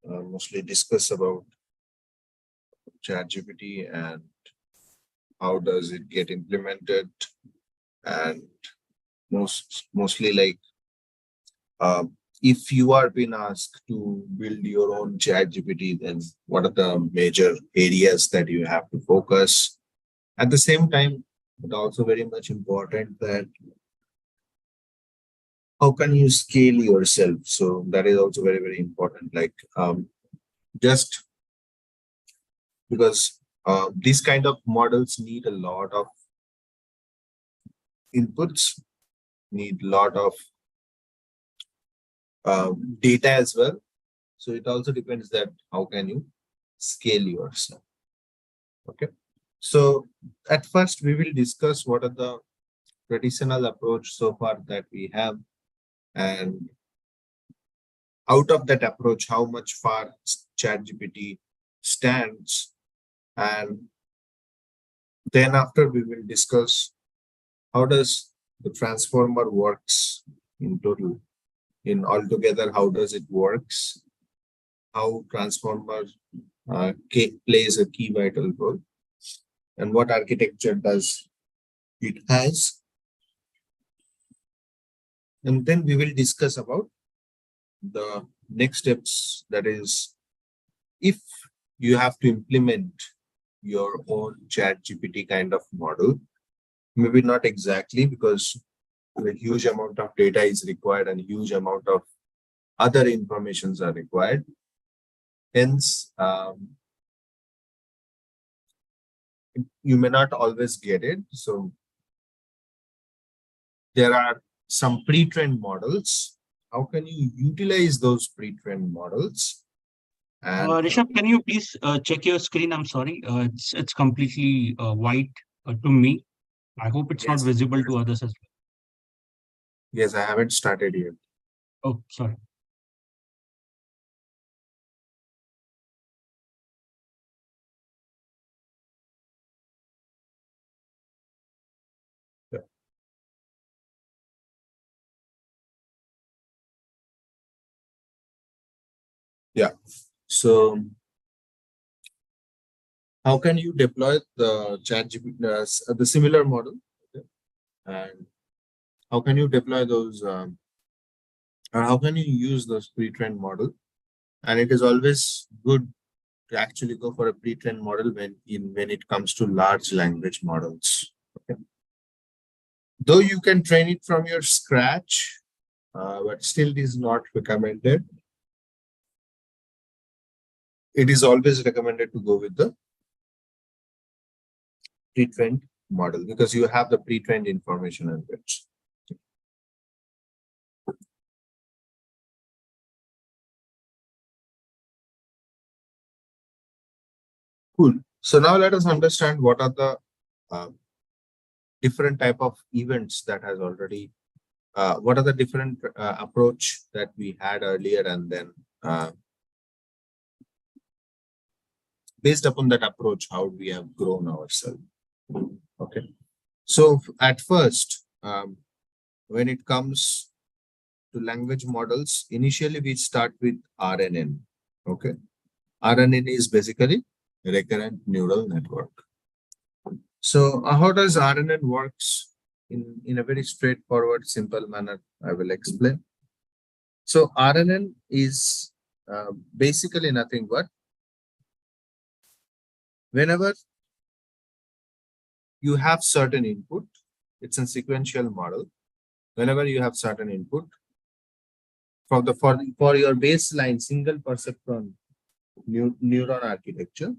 mostly discuss about ChatGPT and how does it get implemented, and mostly like if you are being asked to build your own ChatGPT, then what are the major areas that you have to focus? At the same time, it's also very much important that how can you scale yourself? So that is also very, very important. Like just because these kind of models need a lot of inputs, need a lot of data as well. So it also depends that how can you scale yourself. Okay. So at first we will discuss what are the traditional approach so far that we have, and out of that approach, how much far ChatGPT stands. And then after we will discuss how does the transformer works in total, in altogether, how does it works, how transformer plays a key vital role, and what architecture does it has. And then we will discuss about the next steps, that is, if you have to implement your own ChatGPT kind of model, maybe not exactly, because a huge amount of data is required and huge amount of other informations are required. Hence, you may not always get it. So there are some pre-trained models. How can you utilize those pre-trained models? And Rishabh, can you please check your screen? I'm sorry, it's completely white to me. I hope it's not visible to others as well. Yes, I haven't started yet. Oh, sorry. Yeah. So how can you deploy the ChatGPT, the similar model? Okay. And how can you deploy those, or how can you use those pre-trained model? And it is always good to actually go for a pre-trained model when it comes to large language models. Okay. Though you can train it from your scratch, but still it is not recommended. It is always recommended to go with the pre-trained model because you have the pre-trained information and bits. Cool. So now let us understand what are the different type of events that has already, what are the different approach that we had earlier, and then based upon that approach, how we have grown ourselves. Okay. So at first, when it comes to language models, initially we start with RNN. Okay. RNN is basically recurrent neural network. So how does RNN works in a very straightforward, simple manner? I will explain. So RNN is basically nothing but whenever you have certain input, it's a sequential model. Whenever you have certain input for your baseline single perceptron neuron architecture,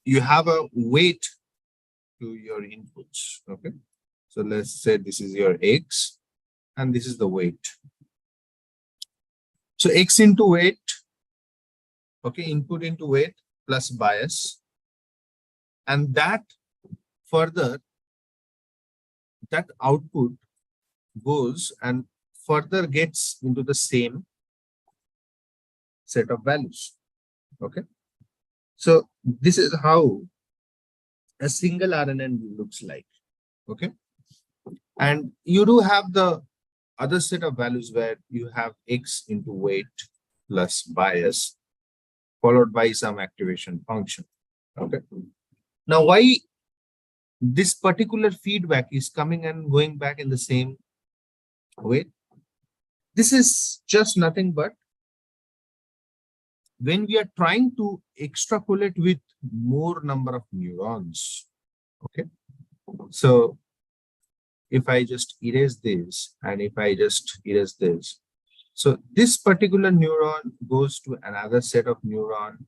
you have a weight to your inputs. Okay. So let's say this is your X and this is the weight. So X into weight, okay, input into weight plus bias. And that further, that output goes and further gets into the same set of values. Okay. So this is how a single RNN looks like. Okay. And you do have the other set of values where you have X into weight plus bias followed by some activation function. Okay. Now, why this particular feedback is coming and going back in the same way? This is just nothing but when we are trying to extrapolate with more number of neurons. Okay. So if I just erase this and if I just erase this, so this particular neuron goes to another set of neuron,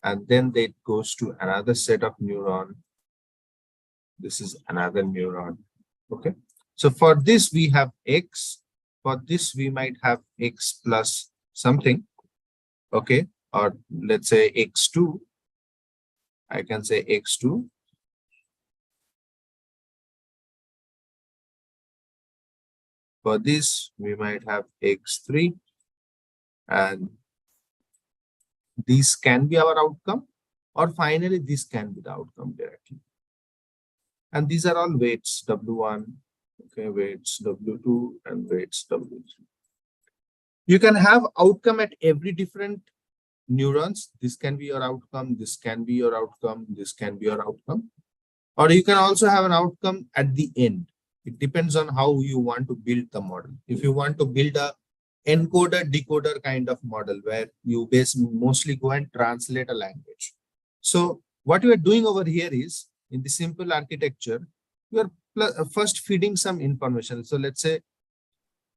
and then it goes to another set of neuron. This is another neuron. Okay. So for this, we have X. For this, we might have X plus something. Okay. Or let's say X2. I can say X2. For this, we might have X3. And this can be our outcome. Or finally, this can be the outcome directly. And these are all weights W1, okay, weights W2 and weights W3. You can have outcome at every different neurons. This can be your outcome, this can be your outcome, this can be your outcome. Or you can also have an outcome at the end. It depends on how you want to build the model. If you want to build a encoder decoder kind of model where you mostly go and translate a language. So what you are doing over here is, in the simple architecture, you are first feeding some information. So let's say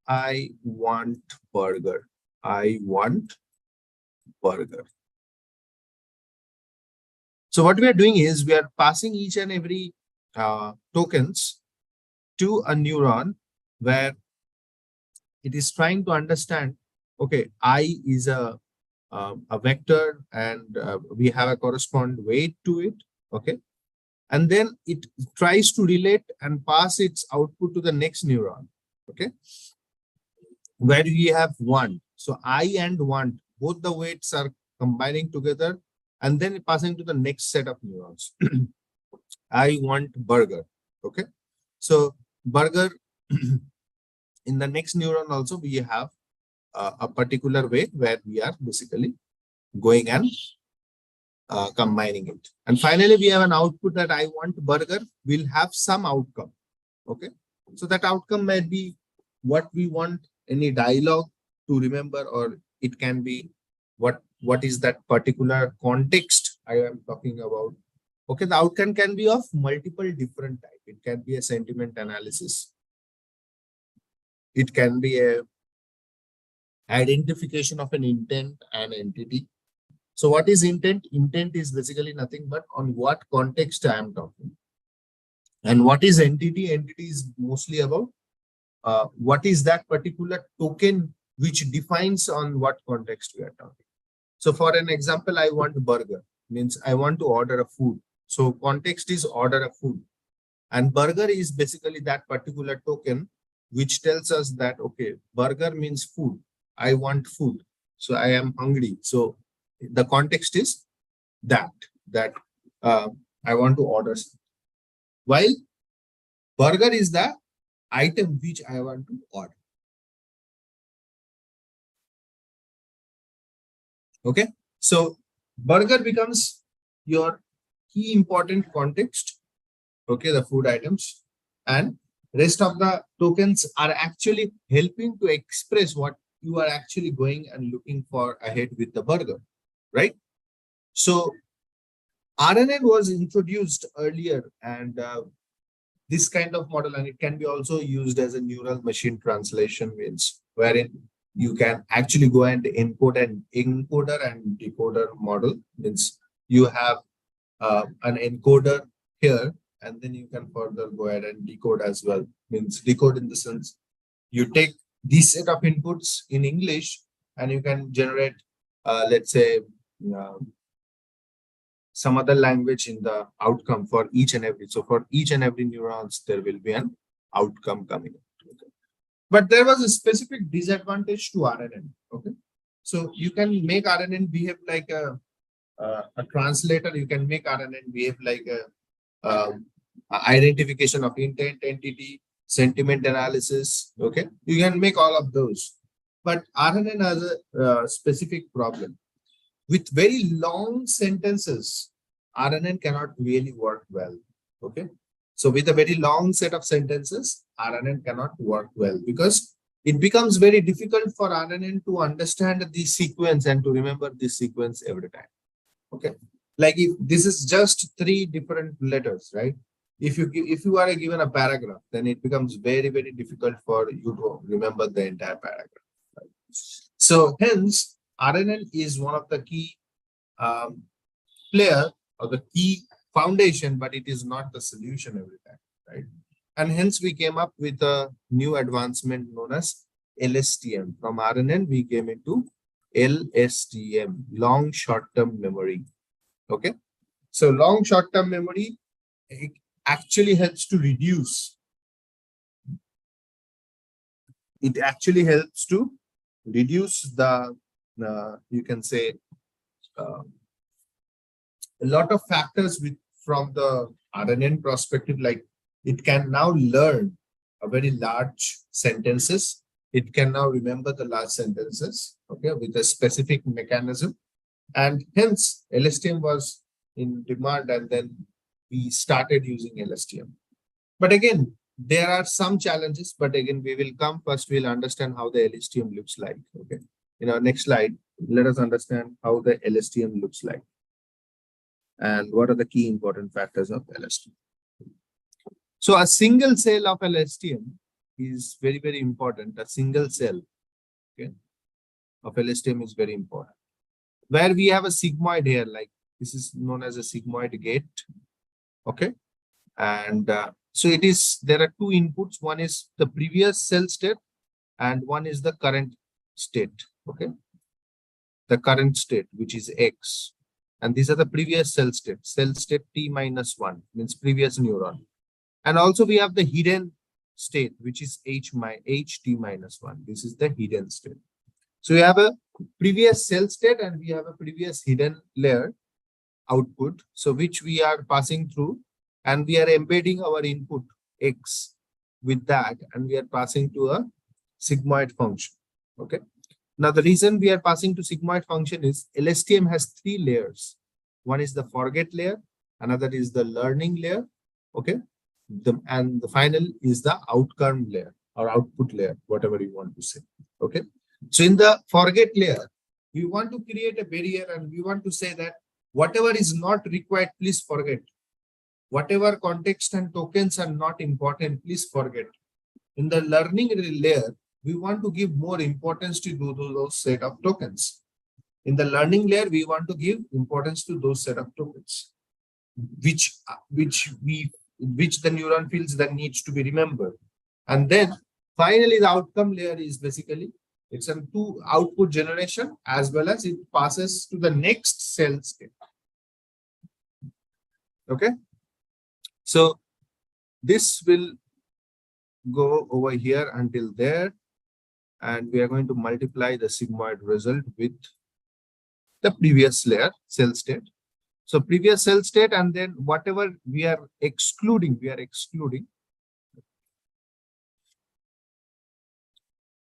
I want burger. I want burger. So what we are doing is we are passing each and every tokens to a neuron where it is trying to understand, okay, I is a vector and we have a corresponding weight to it. Okay. And then it tries to relate and pass its output to the next neuron. Okay. Where we have one. So I and one, both the weights are combining together and then passing to the next set of neurons. I want burger. Okay. So burger, in the next neuron also, we have a particular way where we are basically going and combining it. And finally, we have an output that I want burger will have some outcome. Okay. So that outcome might be what we want, any dialogue to remember, or it can be what is that particular context I am talking about. Okay. The outcome can be of multiple different types. It can be a sentiment analysis. It can be a identification of an intent and entity. So what is intent? Intent is basically nothing but on what context I am talking. And what is entity? Entity is mostly about what is that particular token which defines on what context we are talking. So for an example, I want burger, means I want to order a food. So context is order a food. And burger is basically that particular token which tells us that, okay, burger means food. I want food. So I am hungry. So the context is that I want to order something. While burger is the item which I want to order. Okay. So burger becomes your key important context. Okay. The food items and rest of the tokens are actually helping to express what you are actually going and looking for ahead with the burger, right? So RNN was introduced earlier, and this kind of model, and it can be also used as a neural machine translation, means wherein you can actually go and encode an encoder and decoder model. Means you have an encoder here, and then you can further go ahead and decode as well. Means decode in the sense you take this set of inputs in English and you can generate, let's say, some other language in the outcome for each and every. So for each and every neurons, there will be an outcome coming. Okay. But there was a specific disadvantage to RNN. Okay. So you can make RNN behave like a translator. You can make RNN behave like a identification of intent, entity, sentiment analysis. Okay. You can make all of those. But RNN has a specific problem. With very long sentences, RNN cannot really work well. Okay. So with a very long set of sentences, RNN cannot work well because it becomes very difficult for RNN to understand the sequence and to remember this sequence every time. Okay. Like if this is just 3 different letters, right? If you are given a paragraph, then it becomes very, very difficult for you to remember the entire paragraph. Right? So hence, RNN is one of the key player or the key foundation, but it is not the solution every time, right? And hence we came up with a new advancement known as LSTM. From RNN, we came into LSTM, long short-term memory. Okay. So long short-term memory, it actually helps to reduce. It actually helps to reduce the, you can say, a lot of factors from the RNN perspective, like it can now learn a very large sentences. It can now remember the large sentences, okay, with a specific mechanism. And hence LSTM was in demand, and then we started using LSTM. But again, there are some challenges, but again, we will come first, we'll understand how the LSTM looks like. Okay. In our next slide, let us understand how the LSTM looks like and what are the key important factors of LSTM. So a single cell of LSTM is very, very important. A single cell, okay, of LSTM is very important. Where we have a sigmoid here, like this is known as a sigmoid gate, okay? And so it is, there are 2 inputs. One is the previous cell state and one is the current state, okay? The current state, which is X. And these are the previous cell state T minus 1, means previous neuron. And also we have the hidden state, which is T minus 1. This is the hidden state. So we have a previous cell state and we have a previous hidden layer output, so which we are passing through, and we are embedding our input X with that, and we are passing to a sigmoid function. Okay. Now the reason we are passing to sigmoid function is LSTM has 3 layers. One is the forget layer, another is the learning layer, okay, and the final is the outcome layer or output layer, whatever you want to say. Okay. So in the forget layer, we want to create a barrier and we want to say that whatever is not required, please forget. Whatever context and tokens are not important, please forget. In the learning layer, we want to give more importance to those set of tokens. In the learning layer, we want to give importance to those set of tokens, which the neuron feels that needs to be remembered. And then finally, the outcome layer is basically, it's a 2 output generation as well as it passes to the next cell state. Okay. So this will go over here until there, and we are going to multiply the sigmoid result with the previous layer cell state. So previous cell state, and then whatever we are excluding.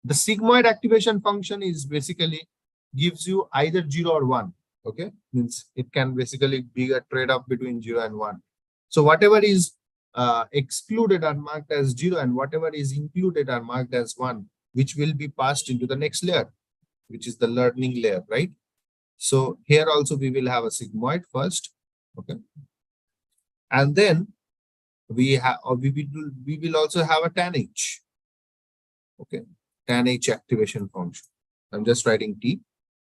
The sigmoid activation function is basically gives you either 0 or 1. Okay, means it can basically be a trade-off between 0 and 1. So whatever is excluded are marked as 0, and whatever is included are marked as 1, which will be passed into the next layer, which is the learning layer, right? So here also we will have a sigmoid first, okay, and then we will also have a tan H, okay, tan H activation function. I'm just writing T,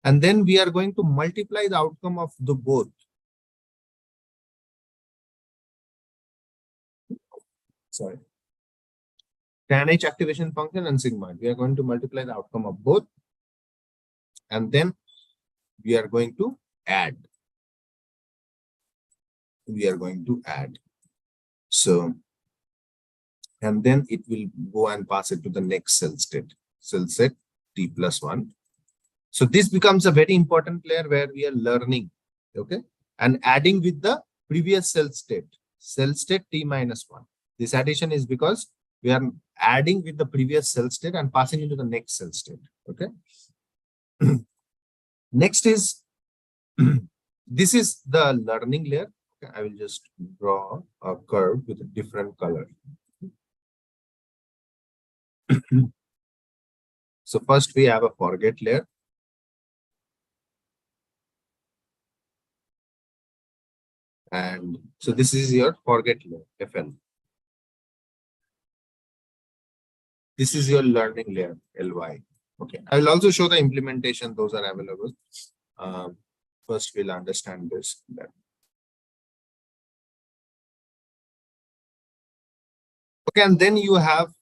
and then we are going to multiply the outcome of the both. Sorry, tan H activation function and sigmoid. We are going to multiply the outcome of both, and then we are going to add. So, and then it will go and pass it to the next cell set T plus 1. So this becomes a very important layer where we are learning, okay, and adding with the previous cell state T minus 1. This addition is because we are adding with the previous cell state and passing into the next cell state. Okay. Next is this is the learning layer. Okay, I will just draw a curve with a different color. So first we have a forget layer. And so this is your forget layer, FL. This is your learning layer, LY. Okay, I will also show the implementation. Those are available. First, we'll understand this. Okay, and then you have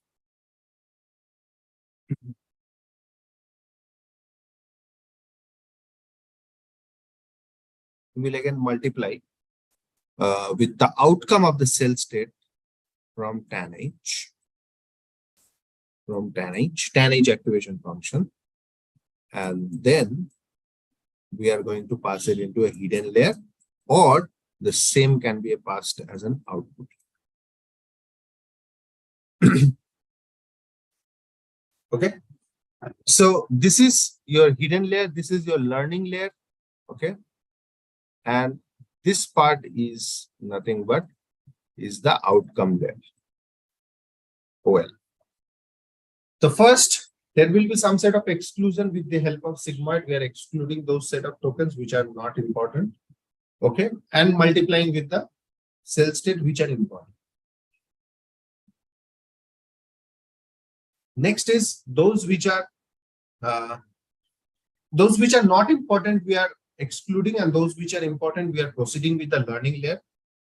will again multiply with the outcome of the cell state from tan H, tan H activation function, and then we are going to pass it into a hidden layer, or the same can be passed as an output. Okay, so this is your hidden layer, this is your learning layer. Okay, and this part is nothing but is the outcome layer. OL. The first, there will be some set of exclusion with the help of sigmoid. We are excluding those set of tokens which are not important. Okay, and multiplying with the cell state which are important. Next is those which are not important, we are excluding, and those which are important, we are proceeding with the learning layer.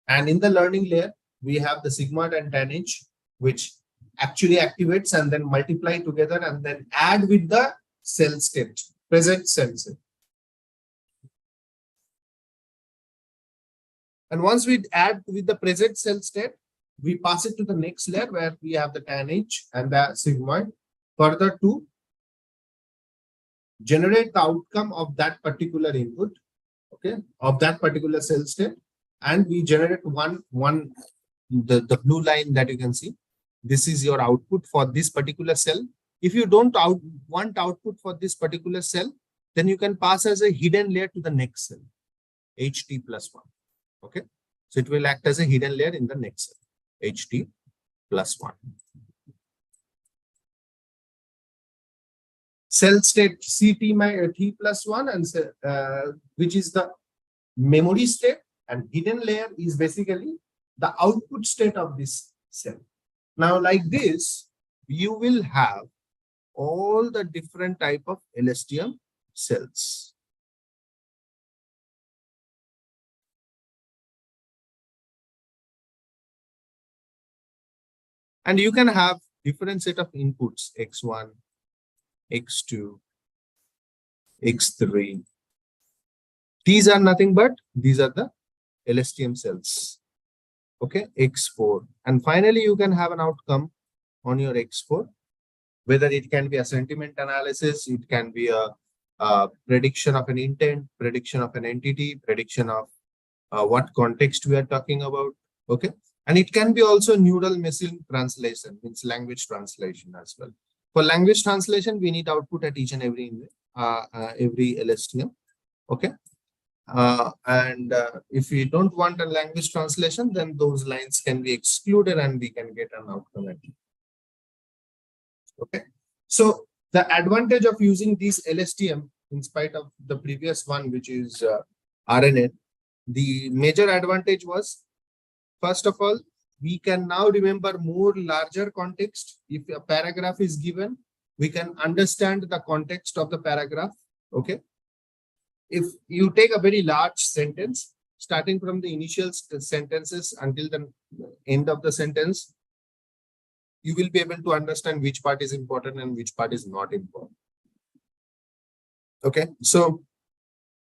And in the learning layer, we have the sigmoid and tan H, which actually activates and then multiply together and then add with the cell state, present cell state. And once we add with the present cell state, we pass it to the next layer where we have the tan H and the sigmoid further to generate the outcome of that particular input, okay, of that particular cell state. And we generate the blue line that you can see. This is your output for this particular cell. If you don't want output for this particular cell, then you can pass as a hidden layer to the next cell, HT plus 1. Okay, so it will act as a hidden layer in the next cell, HT plus 1. Cell state CT T plus 1, and which is the memory state, and hidden layer is basically the output state of this cell. Now, like this, you will have all the different type of LSTM cells. And you can have different set of inputs, X1, X2, X3. These are nothing but, these are the LSTM cells. Okay, X4. And finally, you can have an outcome on your X4, whether it can be a sentiment analysis, it can be a prediction of an intent, prediction of an entity, prediction of what context we are talking about. Okay, and it can be also neural machine translation, means language translation as well. For language translation, we need output at each and every LSTM. Okay. If we don't want a language translation, then those lines can be excluded and we can get an outcome at it. Okay. So the advantage of using these LSTM, in spite of the previous one, which is RNA, the major advantage was, first of all, we can now remember more larger context. If a paragraph is given, we can understand the context of the paragraph. Okay. If you take a very large sentence, starting from the initial sentences until the end of the sentence, you will be able to understand which part is important and which part is not important. Okay. So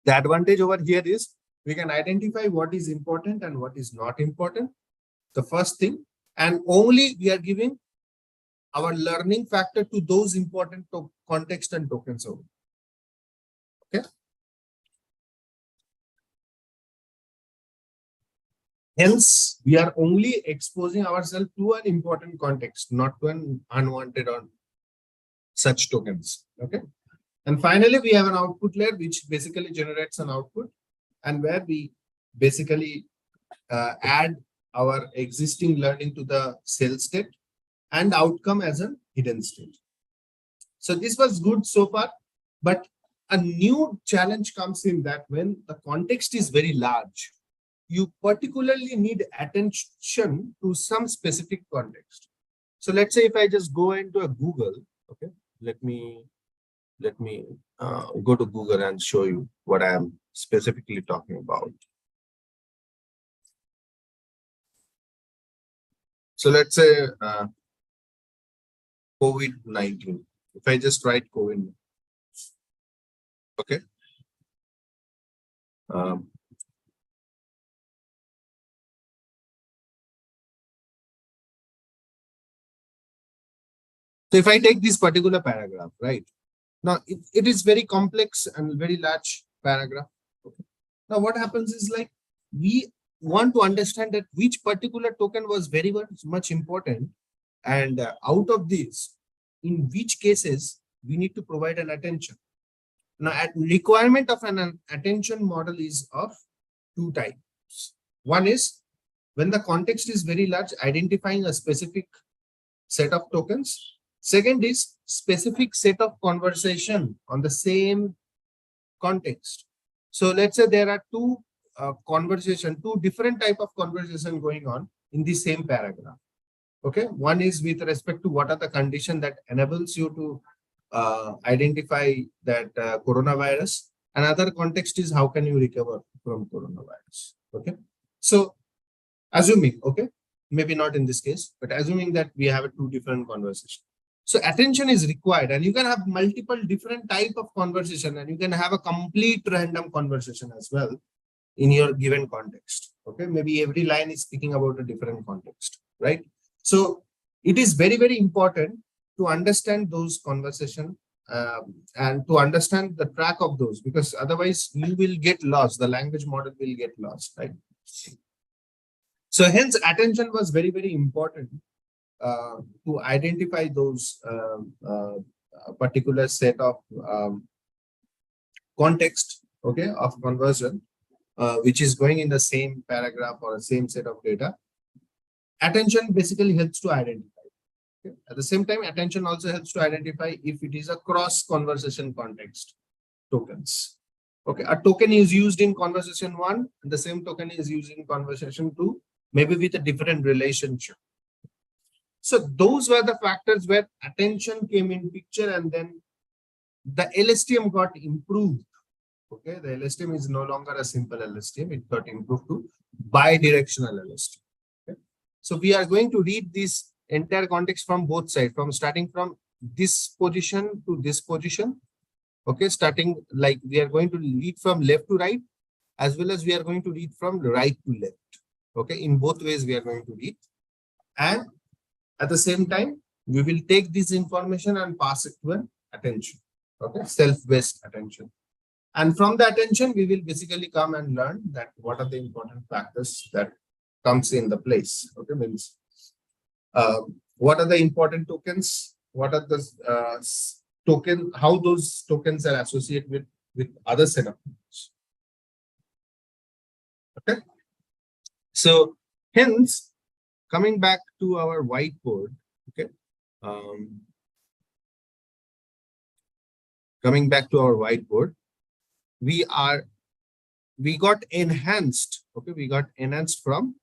the advantage over here is we can identify what is important and what is not important. The first thing, and only we are giving our learning factor to those important context and tokens over. Okay. Hence, we are only exposing ourselves to an important context, not to an unwanted or such tokens. Okay. And finally, we have an output layer, which basically generates an output, and where we basically add our existing learning to the cell state and outcome as a hidden state. So this was good so far, but a new challenge comes in that when the context is very large, you particularly need attention to some specific context. So let's say if I just go into a Google, okay, let me go to Google and show you what I am specifically talking about. So let's say COVID-19. If I just write COVID, okay. So if I take this particular paragraph, right? Now it is very complex and very large paragraph. Okay. Now what happens is like we want to understand that which particular token was very much important, and out of this, in which cases we need to provide an attention. Now, requirement of an attention model is of two types. One is when the context is very large, identifying a specific set of tokens. Second is specific set of conversation on the same context. So let's say there are two different type of conversation going on in the same paragraph. Okay, one is with respect to what are the conditions that enables you to identify that coronavirus. Another context is how can you recover from coronavirus. Okay, so assuming, okay, maybe not in this case, but assuming that we have two different conversations. So attention is required, and you can have multiple different type of conversation, and you can have a complete random conversation as well in your given context. Okay, maybe every line is speaking about a different context, right? So it is very, very important to understand those conversations and to understand the track of those, because otherwise you will get lost. The language model will get lost, right? So hence attention was very, very important to identify those particular set of context, okay, of conversion, which is going in the same paragraph or the same set of data. Attention basically helps to identify. Okay? At the same time, attention also helps to identify if it is a cross conversation context tokens. Okay, a token is used in conversation 1, and the same token is used in conversation 2, maybe with a different relationship. So those were the factors where attention came in picture, and then the LSTM got improved. Okay, the LSTM is no longer a simple LSTM; it got improved to bidirectional LSTM. Okay? So we are going to read this entire context from both sides, from starting from this position to this position. Okay, starting like we are going to read from left to right, as well as we are going to read from right to left. Okay, in both ways we are going to read, and at the same time we will take this information and pass it to an attention. Okay, self-based attention. And from the attention, we will basically come and learn that what are the important factors that comes in the place. Okay, means what are the important tokens? What are the token? How those tokens are associated with other set of tokens. Okay, so hence coming back to our whiteboard. Okay, coming back to our whiteboard. We got enhanced. Okay, we got enhanced from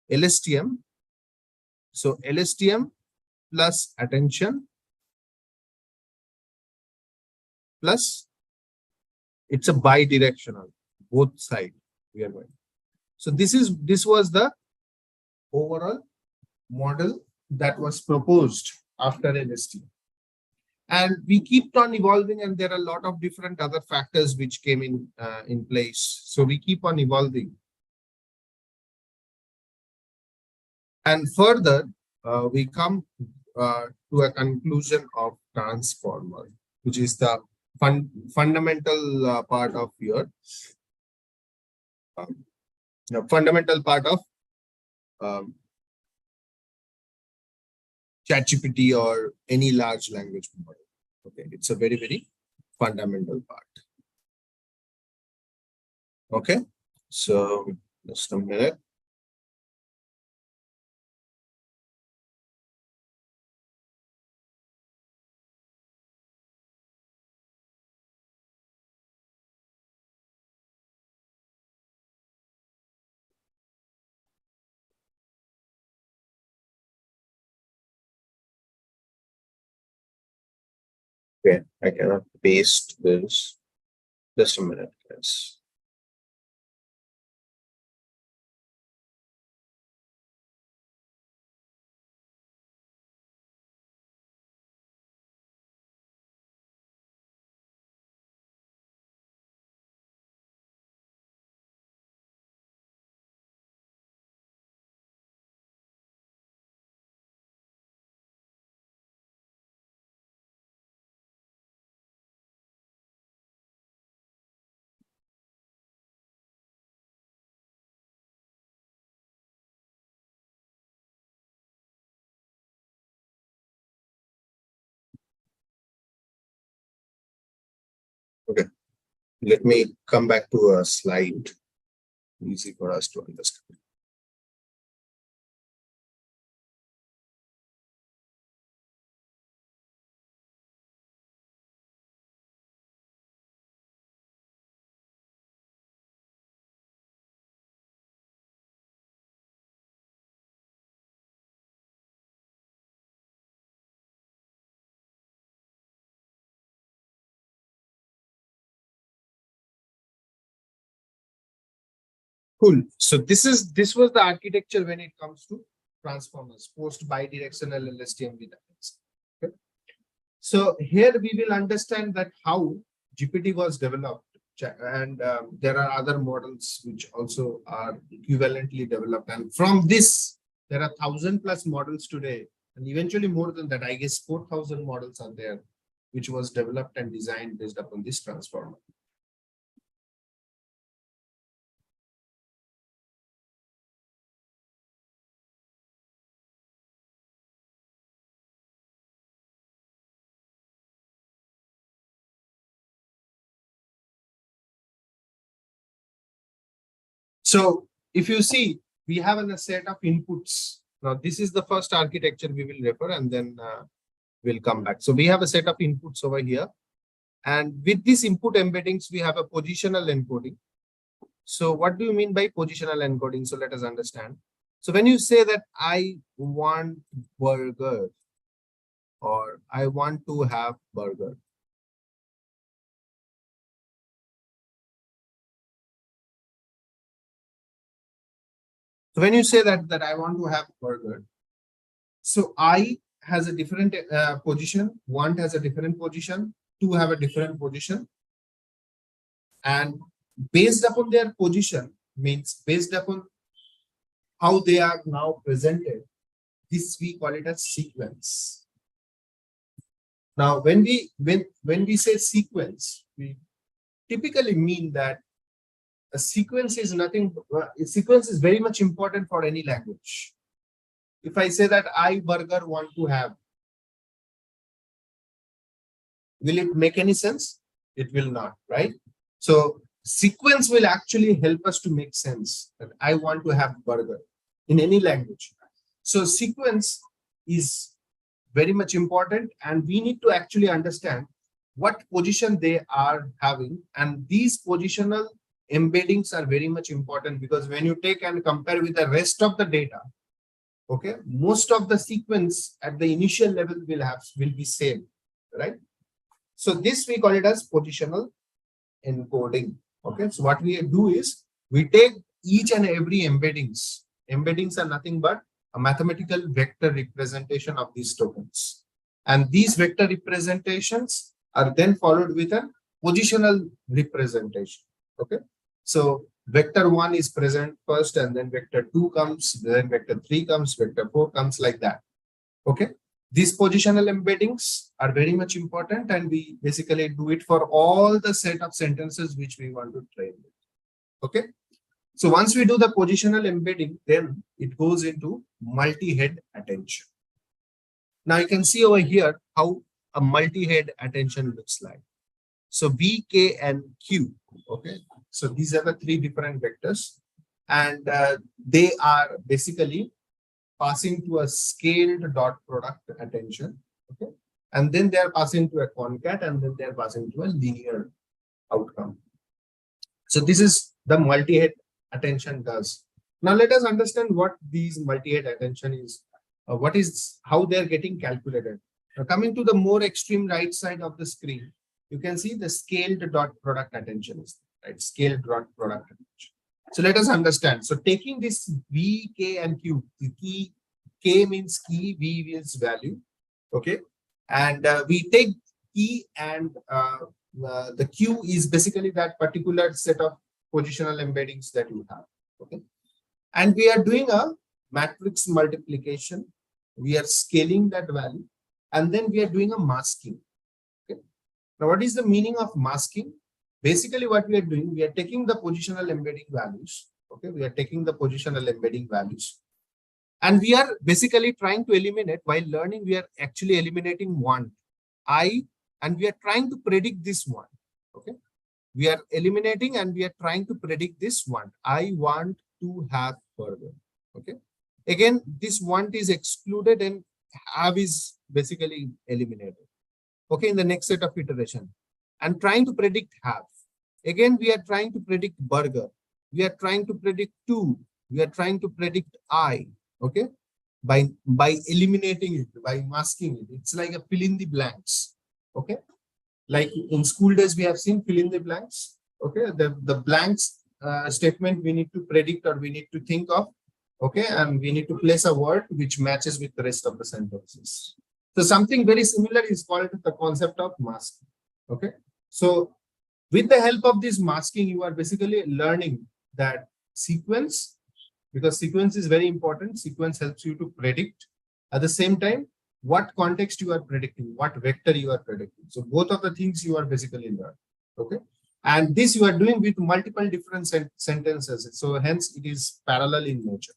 LSTM. So LSTM plus attention plus it's a bidirectional, both side we are going. So this was the overall model that was proposed after LSTM. And we keep on evolving, and there are a lot of different other factors which came in place. So we keep on evolving. And further, we come to a conclusion of transformer, which is the fundamental part of your fundamental part of ChatGPT or any large language model. Okay, it's a very, very fundamental part. Okay, so just a minute. Okay, I cannot paste this. Just a minute, guys. Okay, let me come back to a slide. Easy for us to understand. Cool. So this was the architecture when it comes to transformers, post bidirectional LSTM with INC. Okay. So here we will understand that how GPT was developed, and there are other models which also are equivalently developed. And from this, there are 1,000+ models today, and eventually more than that. I guess 4,000 models are there, which was developed and designed based upon this transformer. So if you see, we have a set of inputs. Now, this is the first architecture we will refer, and then we'll come back. So we have a set of inputs over here. And with these input embeddings, we have a positional encoding. So what do you mean by positional encoding? So let us understand. So when you say that I want burger, or I want to have burger, so when you say that I want to have burger, so I has a different position, want has a different position, to have a different position, and based upon their position, means based upon how they are now presented, this we call it as sequence. Now when we say sequence, we typically mean that a sequence is nothing. A sequence is very much important for any language. If I say that I burger want to have, will it make any sense? It will not, right? So sequence will actually help us to make sense that I want to have burger in any language. So sequence is very much important, and we need to actually understand what position they are having. And these positional embeddings are very much important, because when you take and compare with the rest of the data, okay, most of the sequence at the initial level will be same, right? So this we call it as positional encoding. Okay, so what we do is we take each and every embeddings. Embeddings are nothing but a mathematical vector representation of these tokens, and these vector representations are then followed with a positional representation. Okay, so vector 1 is present first, and then vector 2 comes, then vector 3 comes, vector 4 comes, like that. Okay, these positional embeddings are very much important, and we basically do it for all the set of sentences which we want to train with. Okay, So once we do the positional embedding, then it goes into multi-head attention. Now you can see over here how a multi-head attention looks like. So V, K, and Q. Okay. So these are the three different vectors, and they are basically passing to a scaled dot product attention. Okay. And then they are passing to a concat, and then they are passing to a linear outcome. So this is the multi-head attention does. Now let us understand what these multi-head attention is. How they're getting calculated. Now coming to the more extreme right side of the screen, you can see the scaled dot product attention is right. Scaled dot product attention. So let us understand. So taking this V, K, and Q, the key, K means key, V means value. Okay. And we take key, and the Q is basically that particular set of positional embeddings that you have. Okay. And we are doing a matrix multiplication. We are scaling that value, and then we are doing a masking. Okay. Now, what is the meaning of masking? Basically, what we are doing, we are taking the positional embedding values. Okay. We are taking the positional embedding values, and we are basically trying to eliminate, while learning, we are actually eliminating one, I, and we are trying to predict this one. Okay. We are eliminating and we are trying to predict this one. I want to have burger. Okay. Again, this want is excluded and have is basically eliminated. Okay. In the next set of iteration, and trying to predict have. Again, we are trying to predict burger. We are trying to predict two. We are trying to predict I. Okay. By eliminating it, by masking it. It's like a fill in the blanks. Okay. Like in school days, we have seen fill in the blanks. Okay. The blanks statement we need to predict, or we need to think of. Okay. And we need to place a word which matches with the rest of the sentences. So something very similar is called the concept of masking. Okay. So with the help of this masking, you are basically learning that sequence, because sequence is very important. Sequence helps you to predict. At the same time, what context you are predicting, what vector you are predicting. So both of the things you are basically learning. Okay. And this you are doing with multiple different sentences. So hence it is parallel in nature.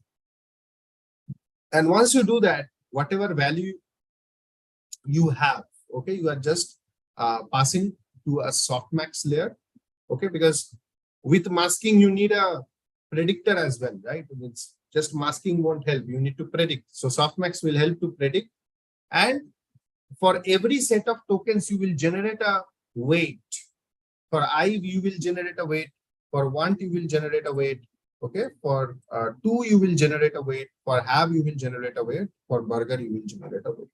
And once you do that, whatever value you have, okay, you are just passing to a softmax layer. Okay. Because with masking, you need a predictor as well, right? It's just masking won't help. You need to predict. So softmax will help to predict. And for every set of tokens, you will generate a weight. For I, you will generate a weight. For want, you will generate a weight. Okay. For two, you will generate a weight. For have, you will generate a weight. For burger, you will generate a weight.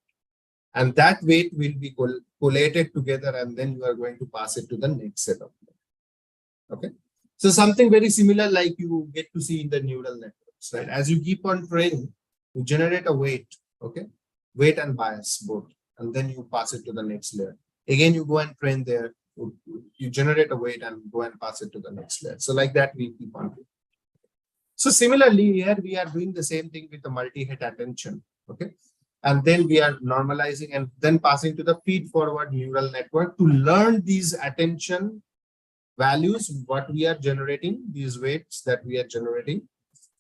And that weight will be collated together, and then you are going to pass it to the next set of weight. Okay. So something very similar like you get to see in the neural networks, right? As you keep on training, you generate a weight. Okay. Weight and bias both, and then you pass it to the next layer. Again, you go and train there, you generate a weight and go and pass it to the next layer. So like that, we keep on doing. So similarly, here we are doing the same thing with the multi-head attention. Okay. And then we are normalizing and then passing to the feed-forward neural network to learn these attention values, what we are generating, these weights that we are generating.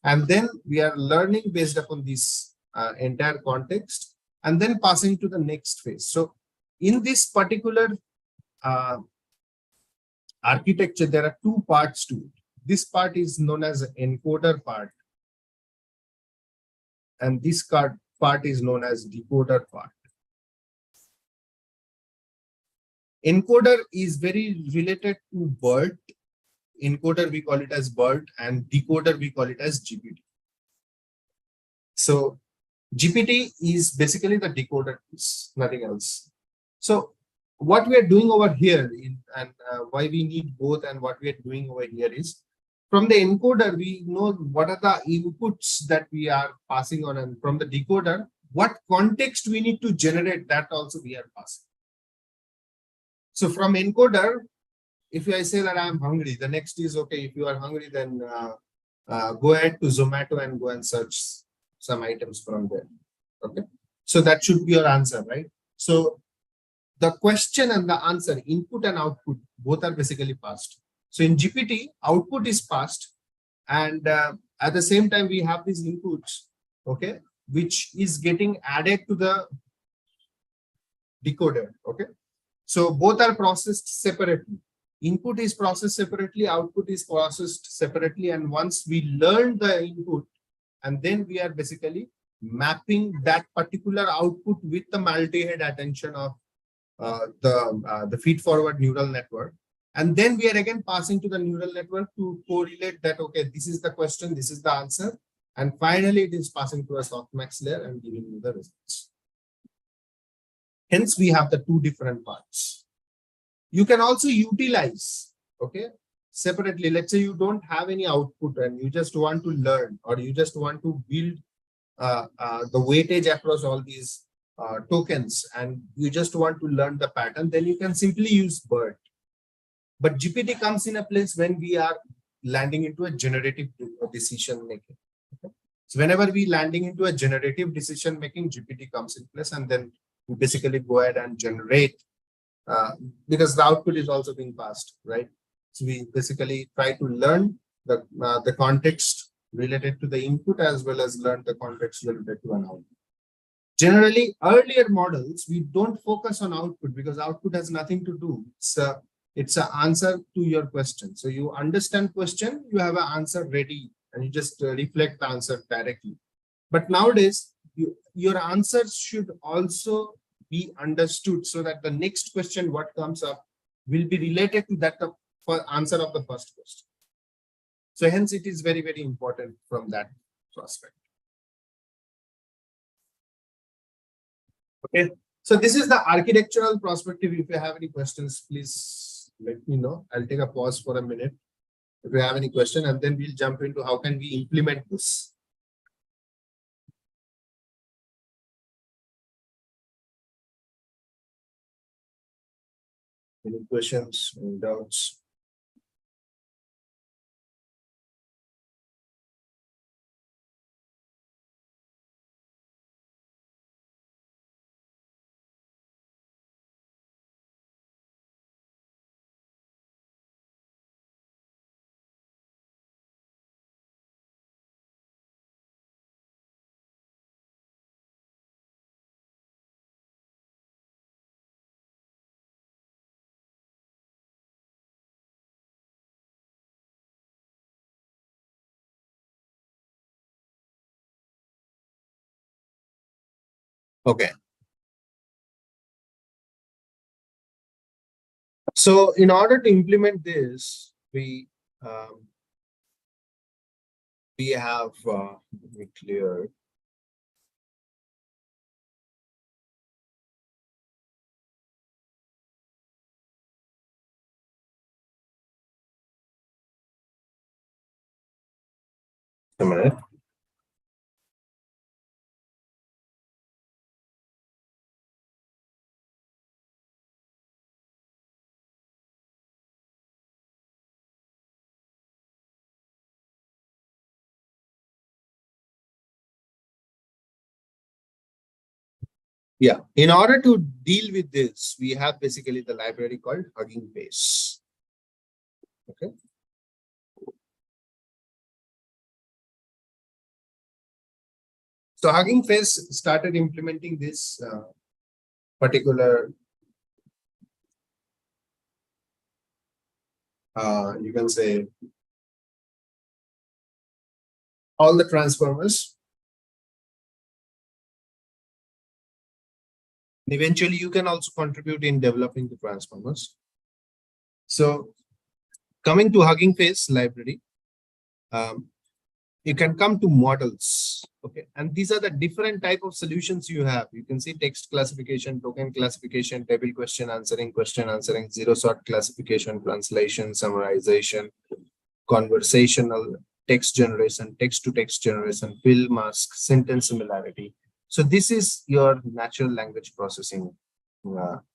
And then we are learning based upon this entire context, and then passing to the next phase. So in this particular architecture, there are two parts to it. This part is known as encoder part, and this part is known as decoder part. Encoder is very related to BERT. Encoder, we call it as BERT, and decoder, we call it as GPT. So GPT is basically the decoder piece, nothing else. So what we are doing over here and why we need both, and what we are doing over here is, from the encoder, we know what are the inputs that we are passing on, and from the decoder, what context we need to generate, that also we are passing. So from encoder, if I say that I'm hungry, the next is, okay, if you are hungry, then go ahead to Zomato and go and search some items from there. Okay. So that should be your answer, right? So the question and the answer, input and output, both are basically passed. So in GPT, output is passed, And at the same time, we have these inputs, okay, which is getting added to the decoder. Okay, so both are processed separately. Input is processed separately, output is processed separately. And once we learn the input, and then we are basically mapping that particular output with the multi-head attention of the feed-forward neural network. And then we are again passing to the neural network to correlate that, okay, this is the question, this is the answer. And finally, it is passing to a softmax layer and giving you the results. Hence, we have the two different parts. You can also utilize, okay, separately. Let's say you don't have any output and you just want to learn, or you just want to build the weightage across all these tokens, and you just want to learn the pattern, then you can simply use BERT. But GPT comes in a place when we are landing into a generative decision making. Okay? So whenever we landing into a generative decision making, GPT comes in place, and then we basically go ahead and generate because the output is also being passed, right? So we basically try to learn the context related to the input as well as learn the context related to an output. Generally, earlier models, we don't focus on output because output has nothing to do. It's an answer to your question. So you understand question, you have an answer ready, and you just reflect the answer directly. But nowadays, your answers should also be understood so that the next question what comes up will be related to that answer of the first question. So hence it is very, very important from that prospect. Okay, so this is the architectural perspective. If you have any questions, please let me know. I'll take a pause for a minute if you have any question, and then we'll jump into how can we implement this. Any questions, any doubts? Okay. So in order to implement this, we have let me clear. A minute. Yeah, in order to deal with this, we have basically the library called Hugging Face. Okay. So Hugging Face started implementing this particular, you can say, all the transformers. And eventually, you can also contribute in developing the transformers. So coming to Hugging Face library, you can come to models. Okay, and these are the different type of solutions you have. You can see text classification, token classification, table question answering, zero sort classification, translation, summarization, conversational text generation, text to text generation, fill mask, sentence similarity. So this is your natural language processing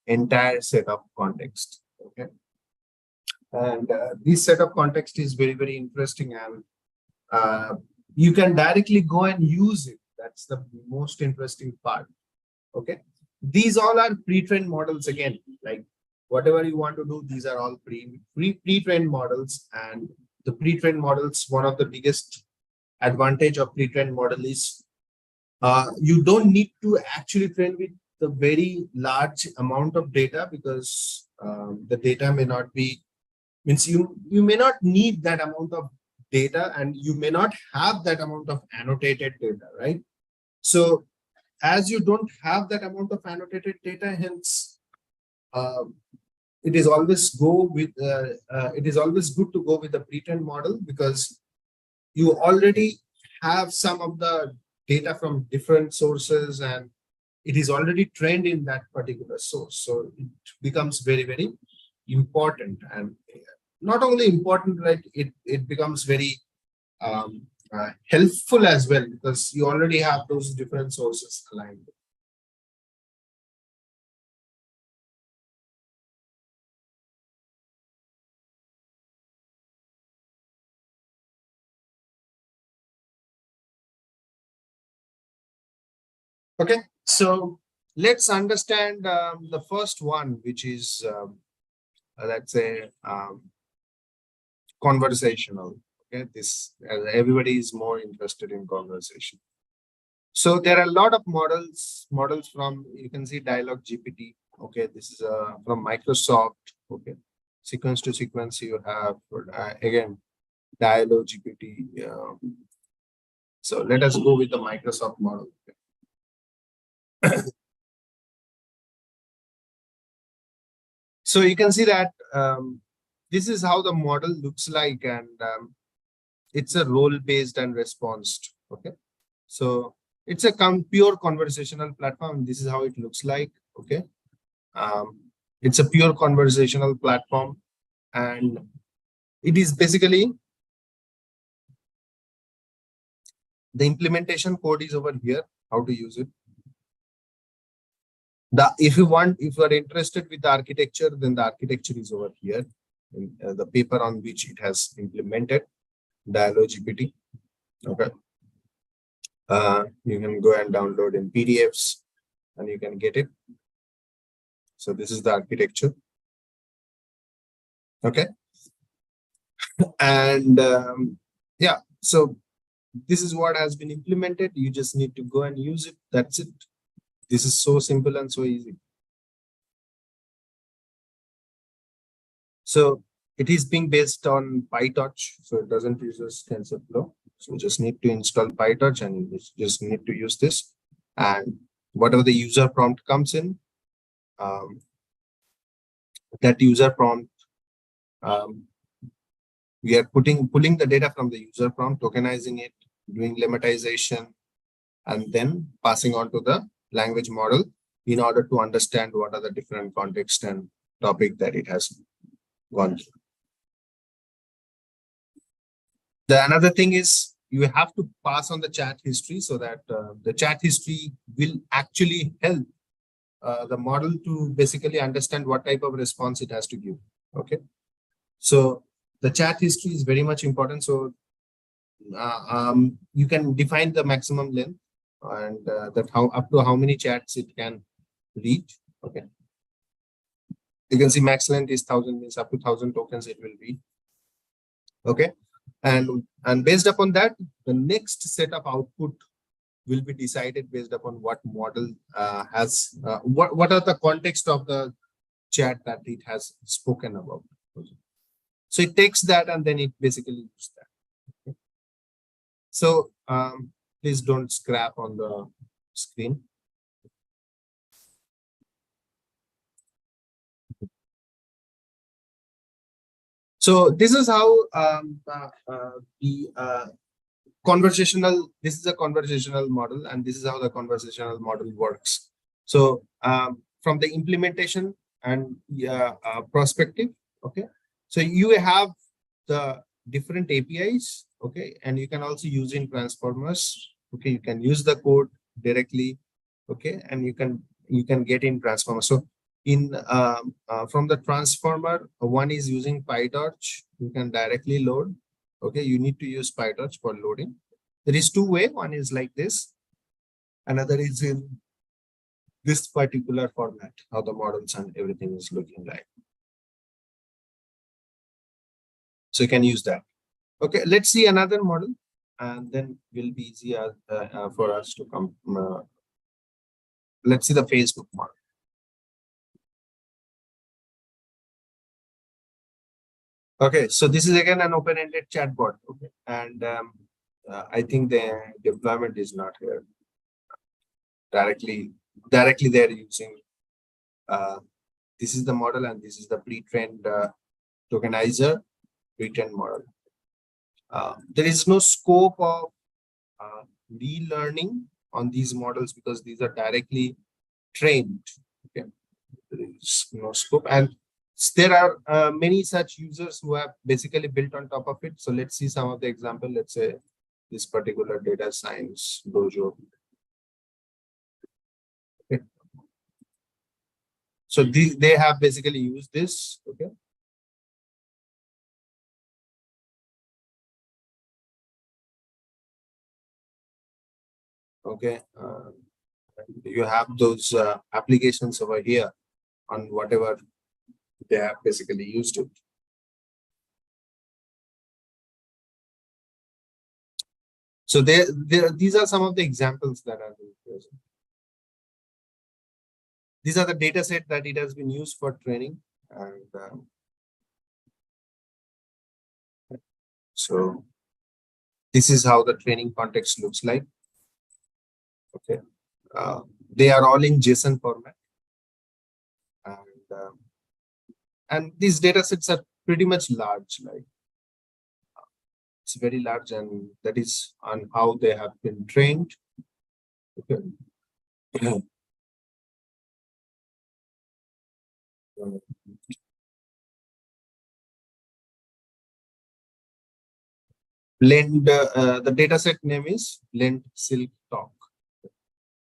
entire set of context. Okay, and this set of context is very, very interesting, and you can directly go and use it. That's the most interesting part. Okay, these all are pre-trained models again. Like whatever you want to do, these are all pre-trained models, and the pre-trained models, one of the biggest advantage of pre-trained model is you don't need to actually train with the very large amount of data, because the data may not be, means you may not need that amount of data, and you may not have that amount of annotated data, right? So as you don't have that amount of annotated data, hence it is always good to go with the pre-trained model, because you already have some of the data from different sources, and it is already trained in that particular source. So it becomes very, very important, and not only important, right? It becomes very helpful as well, because you already have those different sources aligned. Okay, so let's understand the first one, which is let's say conversational. Okay, this everybody is more interested in conversation. So there are a lot of models from, you can see Dialog GPT. Okay, this is from Microsoft. Okay, sequence to sequence you have again Dialog GPT. So let us go with the Microsoft model. So you can see that this is how the model looks like, and it's a role-based and response. Okay, so it's a pure conversational platform. This is how it looks like. Okay, it's a pure conversational platform, and it is basically the implementation code is over here. How to use it? If you are interested with the architecture, then the architecture is over here in the paper on which it has implemented Dialog GPT. Okay, you can go and download in PDFs, and you can get it. So this is the architecture. Okay, and yeah, so this is what has been implemented. You just need to go and use it. That's it. This is so simple and so easy. So it is being based on PyTorch, so it doesn't use this TensorFlow. So you just need to install PyTorch, and you just need to use this. And whatever the user prompt comes in, that user prompt, we are pulling the data from the user prompt, tokenizing it, doing lemmatization, and then passing on to the language model in order to understand what are the different context and topic that it has gone through. The another thing is you have to pass on the chat history, so that the chat history will actually help the model to basically understand what type of response it has to give. Okay, so the chat history is very much important. So you can define the maximum length, and that up to how many chats it can read. Okay, you can see max length is 1000, means up to 1000 tokens it will read. Okay, and based upon that, the next set of output will be decided based upon what model has what are the context of the chat that it has spoken about. Okay. So it takes that, and then it basically uses that. Okay. So please don't scrap on the screen. So this is how this is a conversational model, and this is how the conversational model works. So from the implementation and perspective, okay, so you have the different APIs, okay, and you can also use in transformers. Okay, you can use the code directly, okay, and you can get in transformers. So in from the transformer, one is using PyTorch. You can directly load. Okay, you need to use PyTorch for loading. There is two ways. One is like this. Another is in this particular format, how the models and everything is looking like. So you can use that. Okay, let's see another model, and then will be easier for us to come. Let's see the Facebook model. Okay, so this is again an open-ended chatbot. Okay, and I think the deployment is not here directly. Directly, they're using. This is the model, and this is the pre-trained tokenizer pre-trained model. There is no scope of relearning on these models because these are directly trained. Okay, there is no scope, and there are many such users who have basically built on top of it. So let's see some of the example. Let's say this particular data science dojo. Okay. So they have basically used this. Okay. Okay. You have those applications over here on whatever they have basically used it. So these are some of the examples that are present. These are the data set that it has been used for training. And so this is how the training context looks like. Okay. They are all in JSON format. And these data sets are pretty much large, like it's very large, and that is on how they have been trained. Okay. Blend, the data set name is Blend Silk Talk.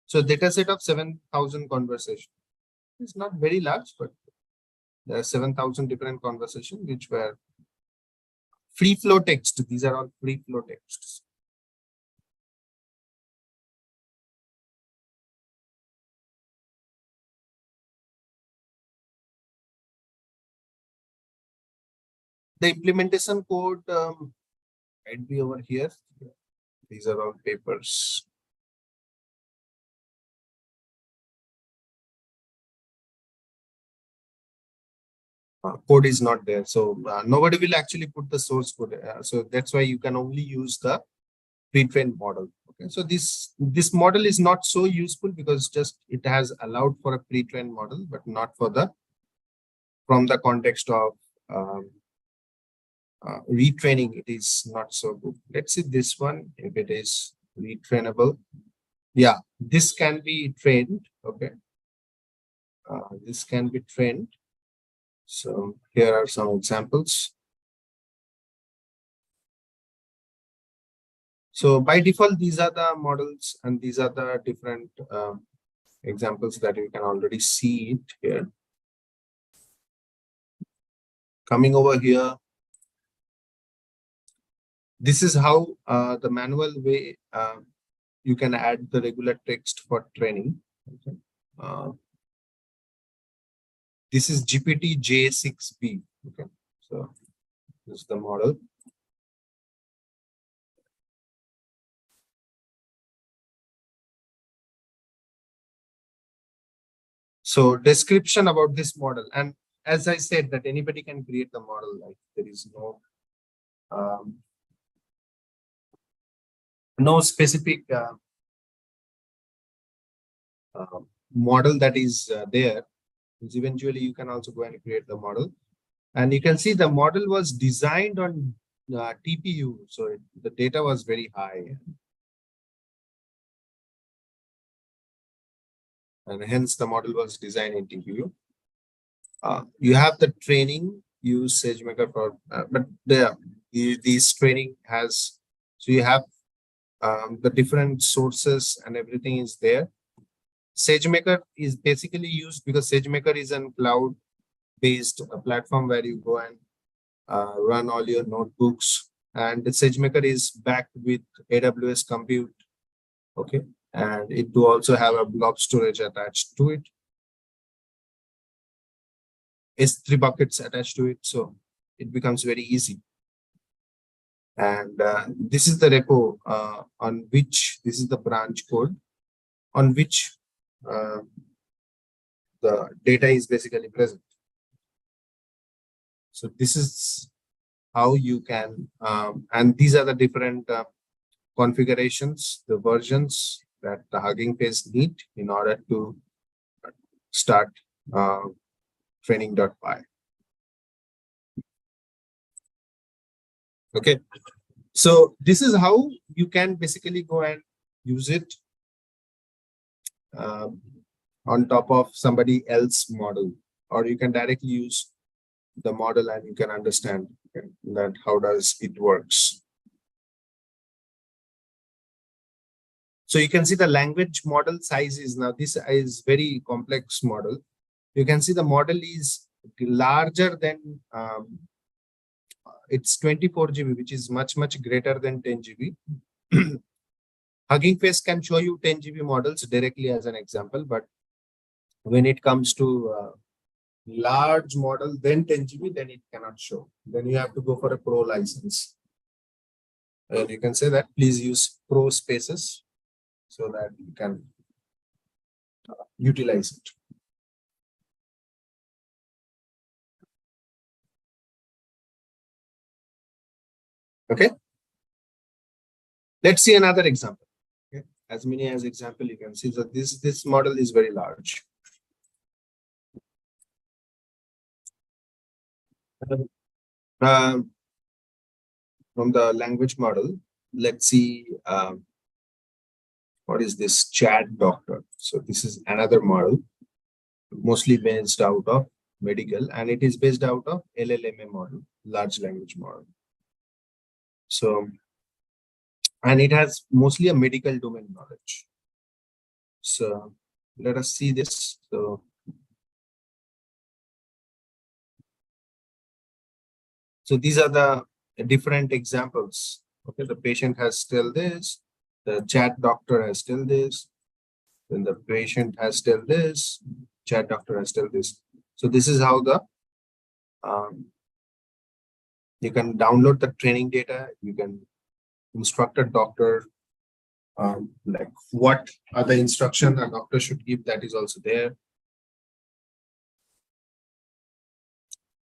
So data set of 7,000 conversations. It's not very large, but there are 7,000 different conversations which were free flow text. These are all free flow texts. The implementation code might be over here. These are all papers. Code is not there, so nobody will actually put the source code. So that's why you can only use the pre-trained model. Okay, so this model is not so useful because just it has allowed for a pre-trained model, but not for the from the context of retraining. It is not so good. Let's see this one if it is retrainable. Yeah, this can be trained. Okay, this can be trained. So here are some examples. So by default, these are the models and these are the different examples that you can already see it here. Coming over here, this is how the manual way you can add the regular text for training. Okay. This is GPT J6B. Okay, so this is the model. So description about this model, and as I said, that anybody can create the model. Like there is no specific model that is there. Because eventually, you can also go and create the model, and you can see the model was designed on TPU, so the data was very high, and hence the model was designed in TPU. You have the training, use SageMaker for, but these training has, so you have the different sources and everything is there. SageMaker is basically used because SageMaker is a cloud-based platform where you go and run all your notebooks, and the SageMaker is backed with AWS compute. Okay, and it do also have a blob storage attached to it. S3 buckets attached to it, so it becomes very easy. And this is the repo on which this is the branch code on which uh, the data is basically present. So this is how you can, and these are the different configurations, the versions that the Hugging Face need in order to start training.py. Okay, so this is how you can basically go and use it on top of somebody else's model, or you can directly use the model and you can understand that how does it works. So you can see the language model size is now, this is very complex model. You can see the model is larger than, it's 24 GB, which is much greater than 10 GB. Hugging Face can show you 10 GB models directly as an example, but when it comes to large model, then 10 GB, then it cannot show. Then you have to go for a pro license. And you can say that please use pro spaces so that you can utilize it. Okay. Let's see another example. Okay. As many as example you can see that this model is very large. From the language model, let's see what is this chat doctor. So this is another model, mostly based out of medical, and it is based out of LLMA model, large language model. So, and it has mostly a medical domain knowledge. So let us see this. So these are the different examples. Okay, the patient has still this, the chat doctor has still this, then the patient has still this, chat doctor has still this. So this is how the you can download the training data, you can instruct a doctor like what are the instructions a doctor should give, that is also there.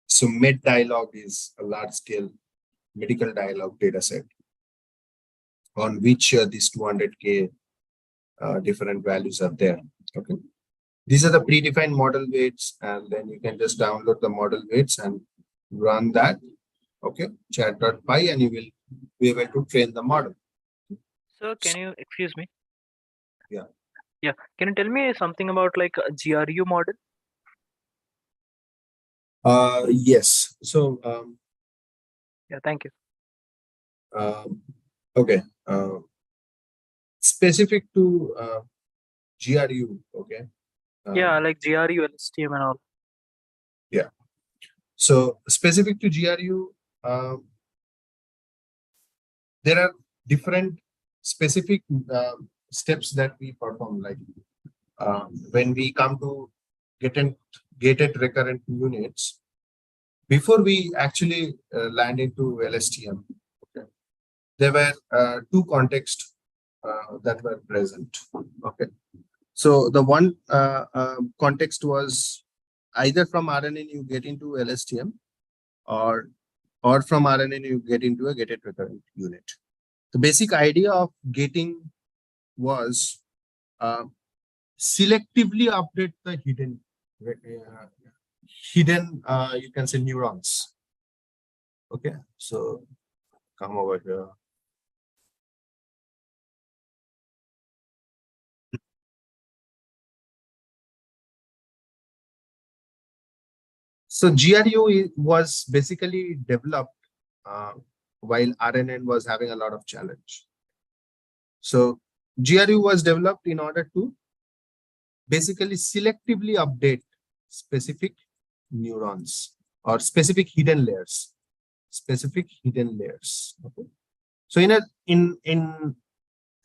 So med dialogue is a large scale medical dialogue data set on which these 200K different values are there. Okay, these are the predefined model weights, and then you can just download the model weights and run that. Okay, chat.py, and you will be able to train the model. Sir, can you excuse me? Yeah. Yeah. Can you tell me something about like a GRU model? Yes. So Yeah, thank you. Okay. Specific to GRU. Okay. Yeah, like GRU, LSTM and all. Yeah. So specific to GRU, there are different specific steps that we perform. Like when we come to gated recurrent units, before we actually land into LSTM, okay, there were two contexts that were present. Okay, so the one context was either from RNN you get into LSTM, or from RNN you get into a gated recurrent unit. The basic idea of gating was selectively update the hidden you can say neurons. Okay, so come over here. So GRU was basically developed while RNN was having a lot of challenge. So GRU was developed in order to basically selectively update specific neurons or specific hidden layers. Okay. So in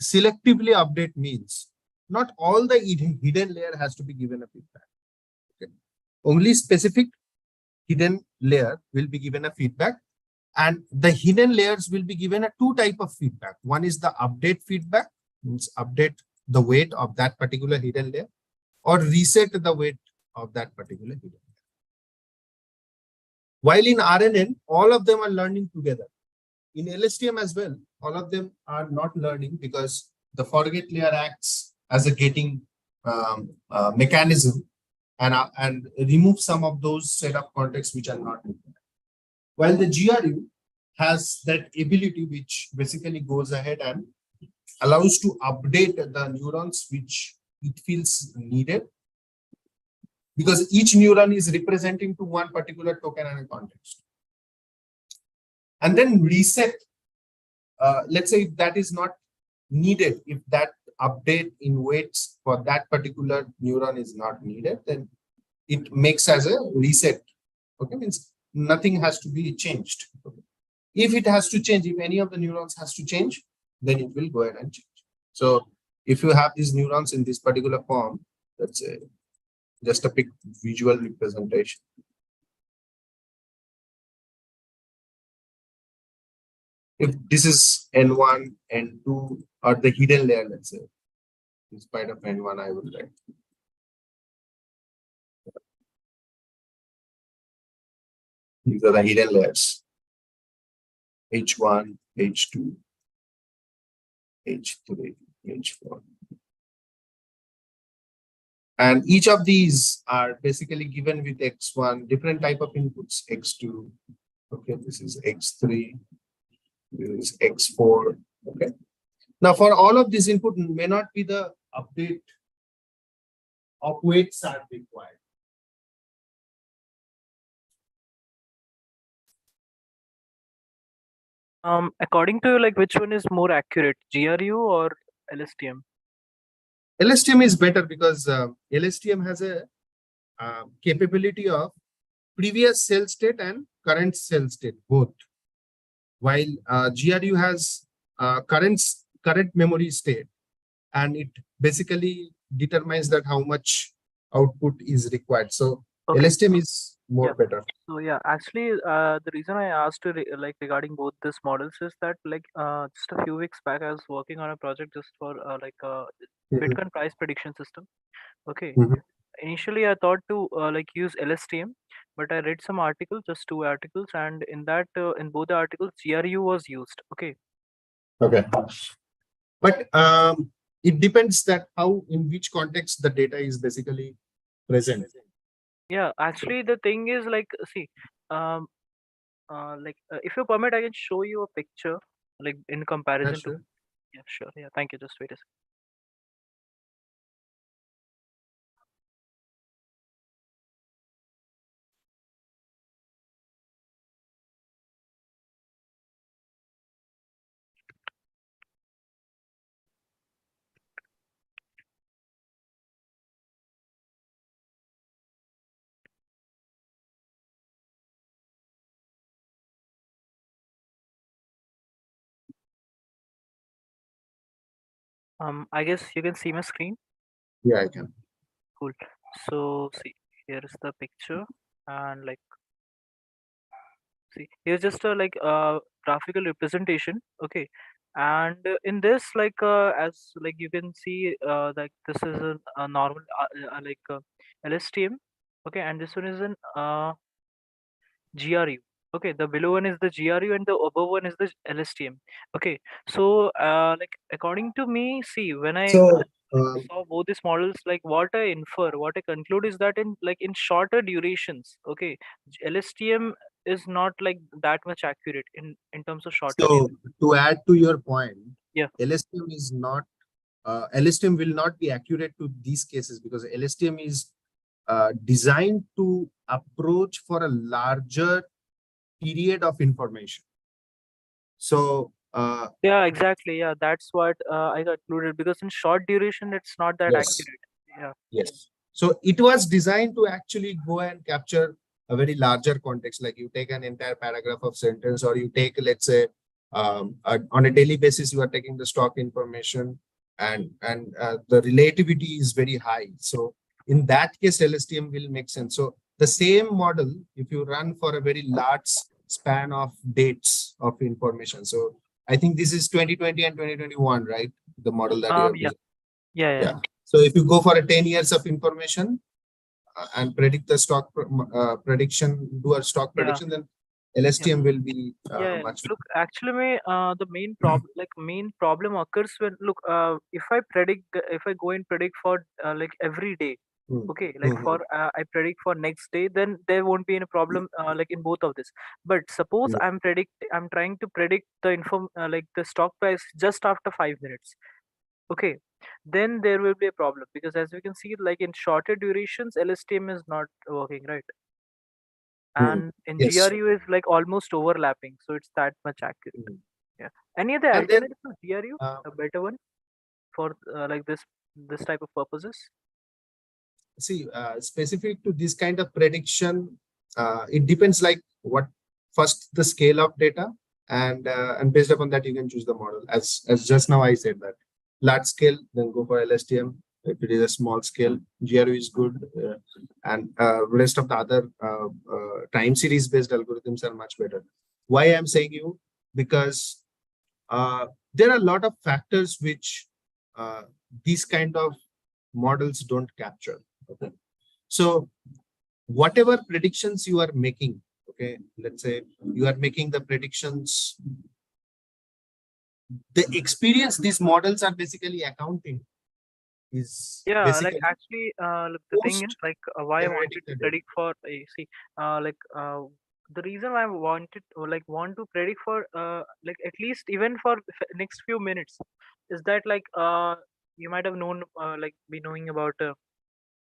selectively update means not all the hidden layer has to be given a feedback. Okay. Only specific hidden layer will be given a feedback, And the hidden layers will be given a two type of feedback. One is the update feedback, means update the weight of that particular hidden layer, or reset the weight of that particular hidden layer. While in RNN, all of them are learning together. In LSTM as well, all of them are not learning because the forget layer acts as a gating mechanism and remove some of those set of contexts which are not required. While the GRU has that ability which basically goes ahead and allows to update the neurons which it feels needed, because each neuron is representing to one particular token and a context. And then reset, let's say if that is not needed, if that update in weights for that particular neuron is not needed, then it makes as a reset. Okay, means nothing has to be changed. Okay. If it has to change, if any of the neurons has to change, then it will go ahead and change. So if you have these neurons in this particular form, let's say just a big visual representation. If this is N1, N2, or the hidden layer, let's say, in spite of N1, I will write. These are the hidden layers. H1, H2, H3, H4. And each of these are basically given with X1, different type of inputs, X2. Okay, this is X3, this is X4. Okay. Now, for all of this input may not be the update of weights are required. According to you, like which one is more accurate, GRU or LSTM? LSTM is better because LSTM has a capability of previous cell state and current cell state, both. While GRU has current memory state, and it basically determines that how much output is required. So Okay. LSTM is more Yeah. better. So yeah, actually, the reason I asked you like regarding both these models is that like just a few weeks back I was working on a project just for like a Bitcoin price prediction system. Okay. Mhm. Initially, I thought to like use LSTM, but I read some articles, just two articles, and in that in both the articles, GRU was used. Okay. Okay. But it depends that how, in which context the data is basically present. Yeah, actually, the thing is like, see, um, if you permit, I can show you a picture, like in comparison to. Sure. Yeah, sure. Yeah, thank you. Just wait a second. I guess you can see my screen. Yeah, I can. Cool. So see, here is the picture, and like, see, here's just a like graphical representation. Okay, and in this, like, as like you can see, like this is a normal LSTM. Okay, and this one is an GRU. Okay, the below one is the GRU and the above one is the LSTM. Okay, so like according to me, see, when I So saw both these models, like what I infer, what I conclude is that in like in shorter durations, okay, LSTM is not like that much accurate in terms of shorter So duration. to add to your point, Yeah. LSTM is not LSTM will not be accurate to these cases because LSTM is designed to approach for a larger period of information. So Yeah, exactly. Yeah, that's what I concluded because in short duration, it's not that yes, accurate. Yeah. yes. So it was designed to actually go and capture a very larger context. Like you take an entire paragraph of sentence, or you take, let's say, on a daily basis, you are taking the stock information, and the relativity is very high. So in that case, LSTM will make sense. So the same model, if you run for a very large span of dates of information. So I think this is 2020 and 2021, right? The model that you have Yeah. designed. Yeah. Yeah. So if you go for a 10 years of information and predict the stock prediction, do a stock Yeah. prediction, then LSTM will be Yeah. much. Look, actually, the main problem occurs when, look, if I predict, if I go and predict for like every day, Mm. okay, like for I predict for next day, then there won't be any problem like in both of this. But suppose Mm. I'm trying to predict the like the stock price just after 5 minutes. Okay, then there will be a problem, because as we can see, like in shorter durations, LSTM is not working, right? Mm. And in Yes. GRU is like almost overlapping, so it's that much accurate. Mm. Yeah. Any other And then alternative to GRU, uh, a better one for like this type of purposes? see, specific to this kind of prediction, it depends like what first the scale of data, and based upon that you can choose the model. As just now I said that large scale, then go for LSTM. If it is a small scale, GRU is good, and rest of the other time series based algorithms are much better. Why I'm saying you? Because there are a lot of factors which these kind of models don't capture. Okay. So whatever predictions you are making, okay, let's say you are making the predictions, the experience these models are basically accounting is Yeah, like basically actually, look, the thing is post like why I generating wanted to the data. predict for, you see, like the reason why I wanted or like want to predict for like at least even for next few minutes is that like you might have known like be knowing about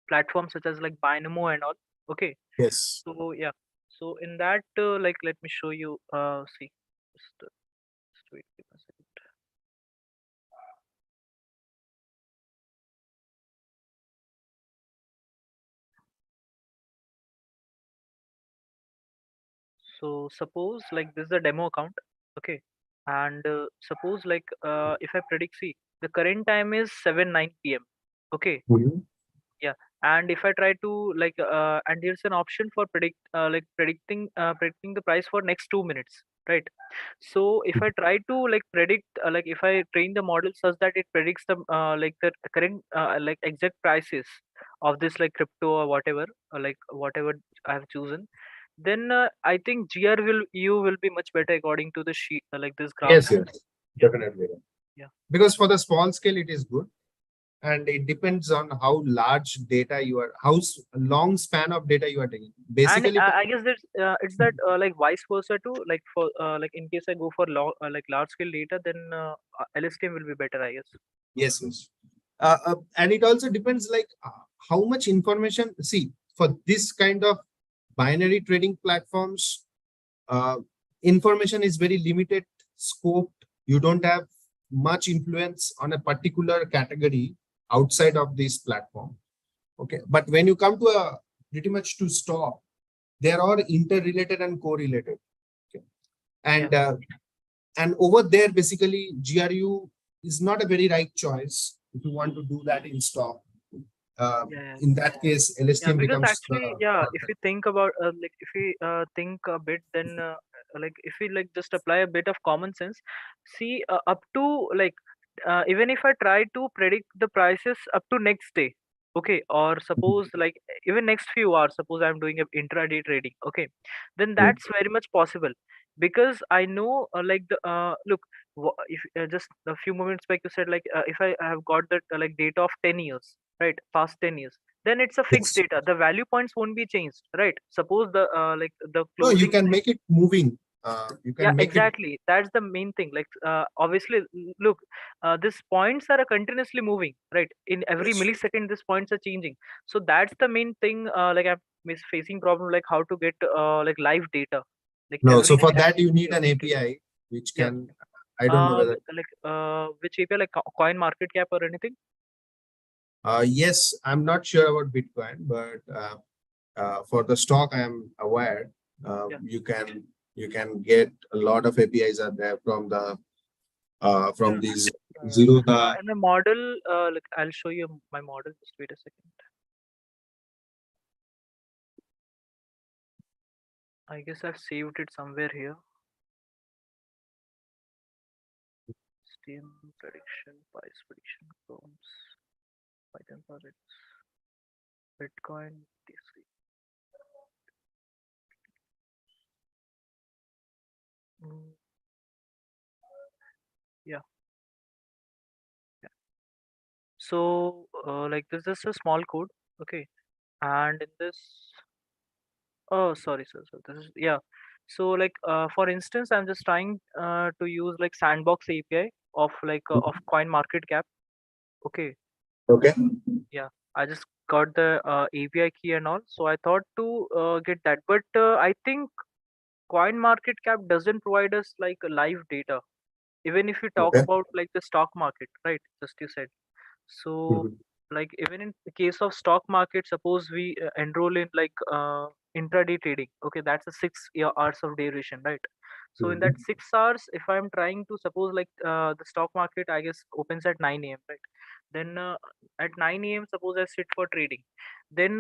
platforms such as like Binomo and all. Okay, Yes. so yeah, so in that like let me show you. See, just wait give me a second. So suppose like this is a demo account, okay, and suppose like if I predict, see, the current time is 7:09 p.m. Okay, Mhm. yeah, and if I try to like and here's an option for predicting the price for next 2 minutes, right? So if I try to like predict like if I train the model such that it predicts the like the current like exact prices of this like crypto or whatever, or like whatever I have chosen, then I think GR will you will be much better according to the sheet like this graph. Yes, yes, Yeah, definitely. yeah. Because for the small scale, it is good. And it depends on how large data you are, how long span of data you are taking. And Basically, I guess that it's that like vice versa too. Like for like in case I go for like large scale data, then LSTM will be better, I guess. yes, yes. And it also depends like how much information. See, for this kind of binary trading platforms, uh, information is very limited scope. You don't have much influence on a particular category outside of this platform. Okay, but when you come to a pretty much to stock, they are all interrelated and correlated. Okay, Yeah, and over there basically GRU is not a very right choice if you want to do that in stock. yeah, yeah. In that case, Yeah, LSTM because becomes the actually, yeah, if perfect. we think about like if we think a bit, then like if we like just apply a bit of common sense, see up to like even if I try to predict the prices up to next day, okay, or suppose like even next few hours, suppose I'm doing a intraday trading, okay, then Mm. that's very much possible, because I know like the look, if just a few moments back you said like if I have got that like data of 10 years, right, past 10 years, then it's a fixed Yes. data, the value points won't be changed, right? Suppose the like the No, you closing can price. make it moving. You Yeah, can make it. exactly, that's the main thing, like obviously look, these points are continuously moving, right? In every Yes. millisecond these points are changing, so that's the main thing like I'm facing problem, like how to get like live data, like No, every so for that second. you need Yeah, an API which yeah. can. I don't know whether. Like which API, like coin market cap or anything? Yes, I'm not sure about Bitcoin, but for the stock, I am aware. Yeah, You can get a lot of APIs are there from yeah. these uh, zero the and the model like I'll show you my model, just wait a second. I guess I've saved it somewhere here. STM prediction, price prediction, firms, Python projects, Bitcoin, DC. Mm, yeah, yeah. So, like this is a small code, okay, and in this, oh, sorry, sir. This is, yeah. So, like, for instance, I'm just trying to use like Sandbox API of of Coin Market Cap. Okay, Okay. yeah. I just got the API key and all, so I thought to get that, but I think Coin Market Cap doesn't provide us like a live data. Even if you talk Okay. about like the stock market, right? Just you said. So, Mhm. like even in the case of stock market, suppose we enroll in like intraday trading. Okay, that's a 6 hours of duration, right? So in that Mhm. 6 hours, if I'm trying to suppose like the stock market, I guess opens at 9 a.m. Right? Then at 9 a.m. suppose I sit for trading. Then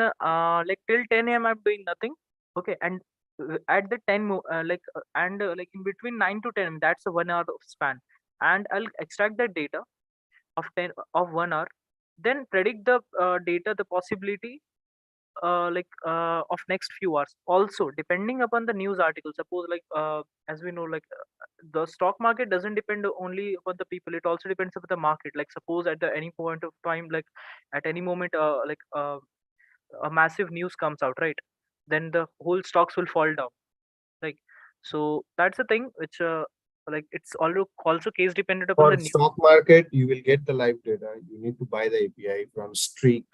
like till 10 a.m. I'm doing nothing. Okay, and at the 10 and like in between 9 to 10, that's a 1 hour of span, and I'll extract that data of 10 of 1 hour, then predict the data, the possibility of next few hours, also depending upon the news article. Suppose like as we know, like the stock market doesn't depend only upon the people, it also depends upon the market. Like suppose at the any point of time, like at any moment a massive news comes out, right? Then the whole stocks will fall down, like. So that's the thing which like it's also case dependent upon the For news. stock market, you will get the live data. You need to buy the API from Streak,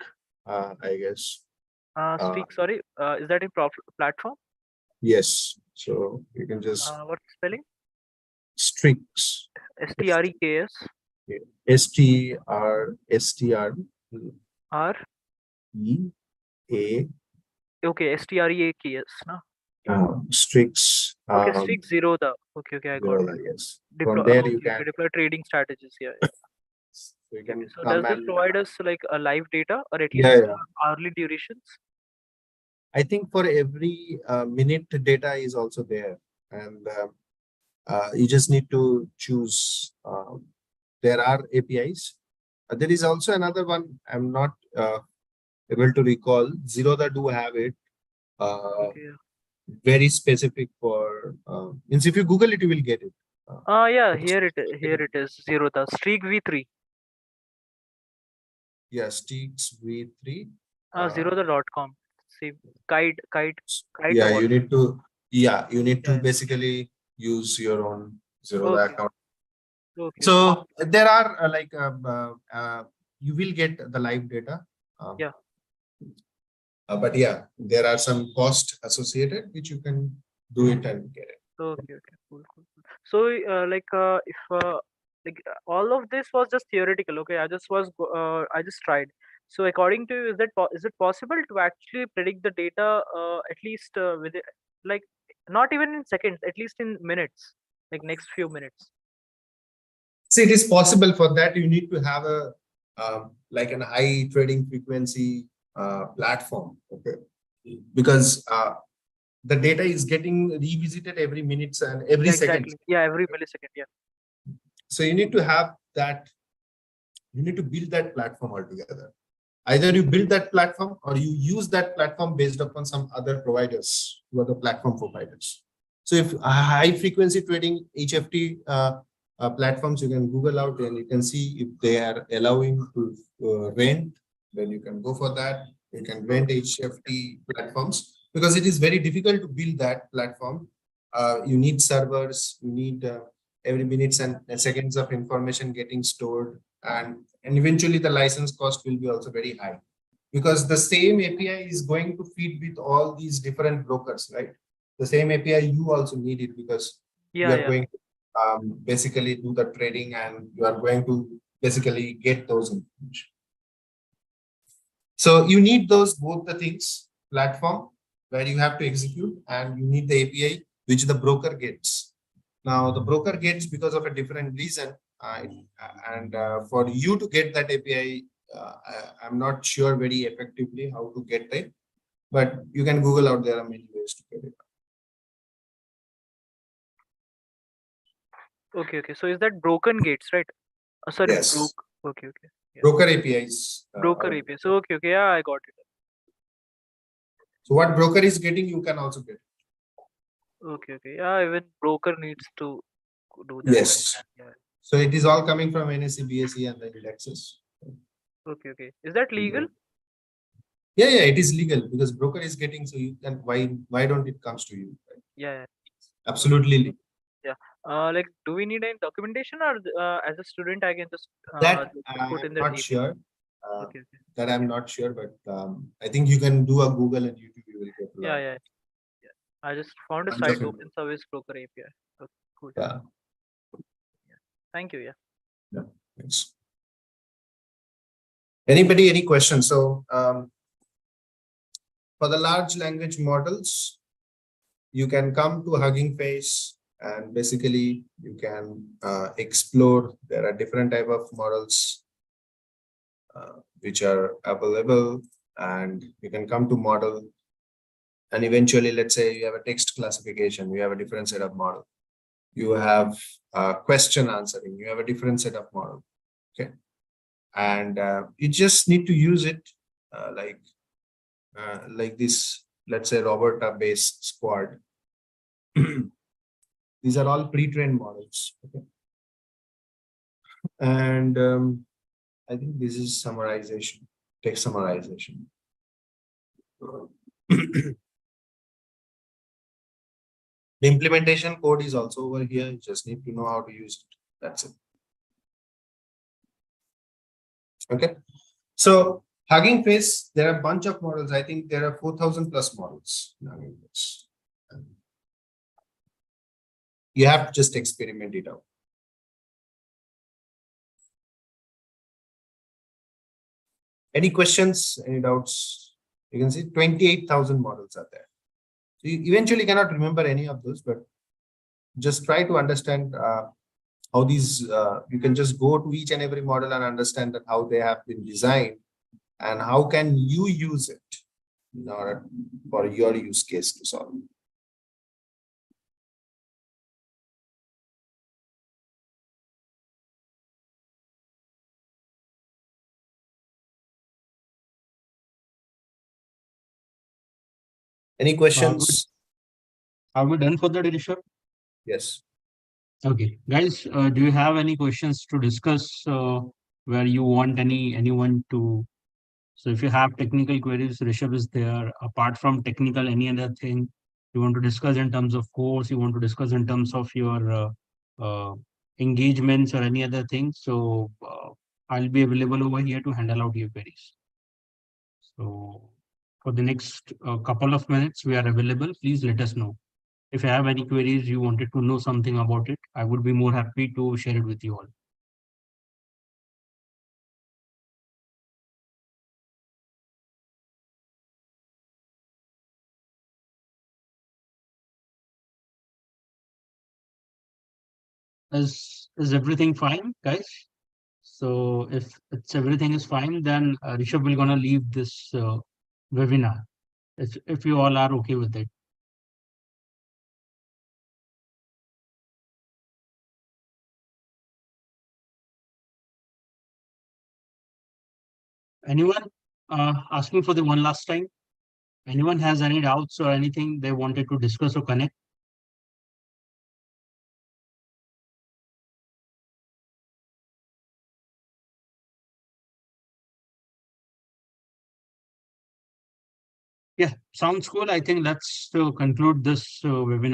I guess. Streak, sorry, is that a platform? Yes. So you can just What's the spelling? Streaks. STREKS R. STREAK. Okay, STREAKS, no? Streaks. Okay, Streak Zero the. Okay, okay, I got it. Yes. Deploy. From there you Okay, can okay, deploy trading strategies. Yeah, yeah. Okay, okay. So come does this and provide us like a live data or at yeah, least yeah. hourly durations? I think for every minute data is also there, and you just need to choose. There are APIs. There is also another one. I'm not able to recall. Zero that do have it. Okay. Very specific for. Means if you Google it, you will get it. Uh, Yeah. Here it is. Zero the Streak V3. yeah, Steaks V3. Zero the.com. See, guide the Yeah, what? you need to Yeah. basically use your own Zerodha Okay. account. Okay. Okay. So there are you will get the live data. Um, Yeah. but yeah, there are some cost associated which you can do it and get it. Okay, okay, cool, cool, cool. So, like, if all of this was just theoretical, okay, I just tried. So, according to you, is it possible to actually predict the data at least like not even in seconds, at least in minutes, like next few minutes? See, it is possible. For that you need to have a like an high trading frequency platform. Okay, because the data is getting revisited every minutes and every Yeah, second. exactly. Yeah, every millisecond. Yeah. So you need to have that. You need to build that platform altogether. Either you build that platform or you use that platform based upon some other providers who are the platform providers. So if high frequency trading HFT platforms, you can Google out and you can see if they are allowing to rent, then you can go for that. You can rent Okay. HFT platforms because it is very difficult to build that platform. You need servers, you need every minutes and seconds of information getting stored, and eventually the license cost will be also very high because the same API is going to feed with all these different brokers, right? The same API you also need it because you Yeah, are yeah. going to basically do the trading and you are going to basically get those information. So you need those both the things: platform where you have to execute, and you need the API which the broker gets. Now the broker gets because of a different reason, and for you to get that API, I'm not sure very effectively how to get it, but you can Google out. There are many ways to get it. Okay, okay. So is that broken gates, right? Sorry, Yes. Okay, okay. Yeah. Broker APIs. Broker API. So okay, okay. Yeah, I got it. So what broker is getting, you can also get. Okay, okay. Yeah, even broker needs to do that. Yes. Yeah. So it is all coming from NSE, BSE, and the indexes. Okay, okay. Is that legal? Yeah, yeah, it is legal because broker is getting. So you can why don't it comes to you? Right? Yeah, yeah. Absolutely legal. Yeah. Like, do we need any documentation, or as a student, I can just That put I'm in that not API? sure. Okay, okay. That I'm not sure, but I think you can do a Google and YouTube. You will get a Yeah, lot. yeah, yeah. I just found a Bunch of site, info. open service broker API. Okay, cool. Yeah. Thank you. Yeah. Yeah. Thanks. Anybody, any questions? So for the large language models, you can come to Hugging Face and basically you can explore. There are different type of models which are available, and you can come to model, and eventually, let's say you have a text classification, you have a different set of model. You have question answering, you have a different set of model. Okay, and you just need to use it like this, let's say Roberta based squad. These are all pre-trained models. Okay, and I think this is summarization, text summarization. The implementation code is also over here. You just need to know how to use it. That's it. Okay. So Hugging Face, there are a bunch of models. I think there are 4,000 plus models in Hugging Face. You have to just experiment it out. Any questions? Any doubts? You can see 28,000 models are there. So you eventually cannot remember any of those, but just try to understand how these, you can just go to each and every model and understand that how they have been designed and how can you use it in order for your use case to solve. Any questions? Are we done for the day, Rishabh? Yes. Okay, guys, do you have any questions to discuss where you want anyone to? So if you have technical queries, Rishabh is there. Apart from technical, any other thing you want to discuss in terms of course, you want to discuss in terms of your uh, engagements or any other thing. So I'll be available over here to handle out your queries. So for the next couple of minutes, we are available. Please let us know. If you have any queries, you wanted to know something about it, I would be more happy to share it with you all. Is everything fine, guys? So if it's everything is fine, then Rishabh will gonna leave this webinar. If you all are okay with it. Anyone asking for the one last time? Anyone has any doubts or anything they wanted to discuss or connect? Yeah, sounds cool. I think let's conclude this webinar.